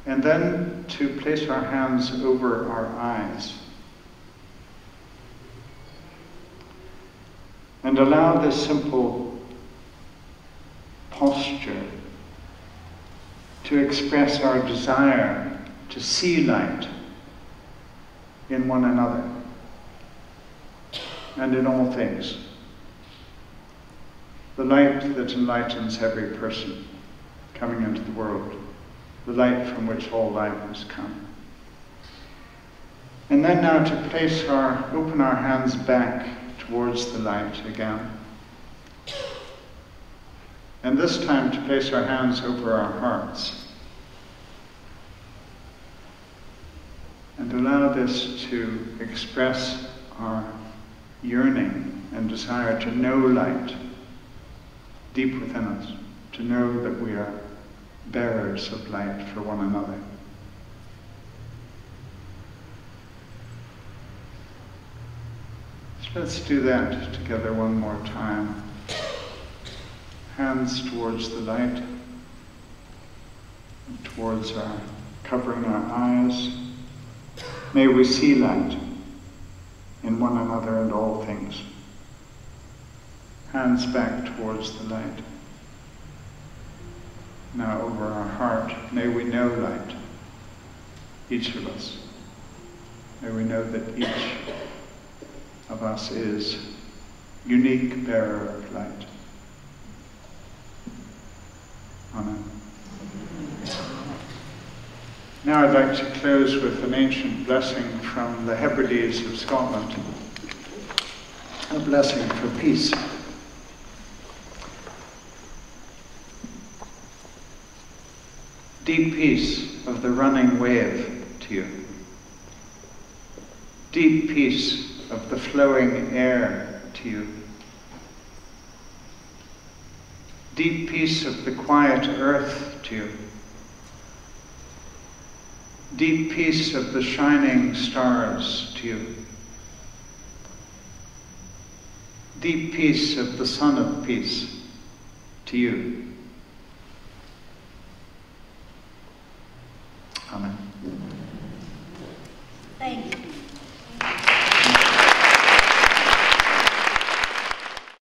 And then to place our hands over our eyes. And allow this simple posture, to express our desire to see light in one another and in all things. The light that enlightens every person coming into the world, the light from which all light has come. And then now to open our hands back towards the light again. And this time to place our hands over our hearts. And allow this to express our yearning and desire to know light deep within us, to know that we are bearers of light for one another. So let's do that together one more time. Hands towards the light, towards covering our eyes. May we see light in one another and all things. Hands back towards the light. Now over our heart, may we know light, each of us. May we know that each of us is unique bearer of light. Amen. Now I'd like to close with an ancient blessing from the Hebrides of Scotland, a blessing for peace. Deep peace of the running wave to you. Deep peace of the flowing air to you. Deep peace of the quiet earth to you. Deep peace of the shining stars to you. Deep peace of the Son of Peace to you. Amen.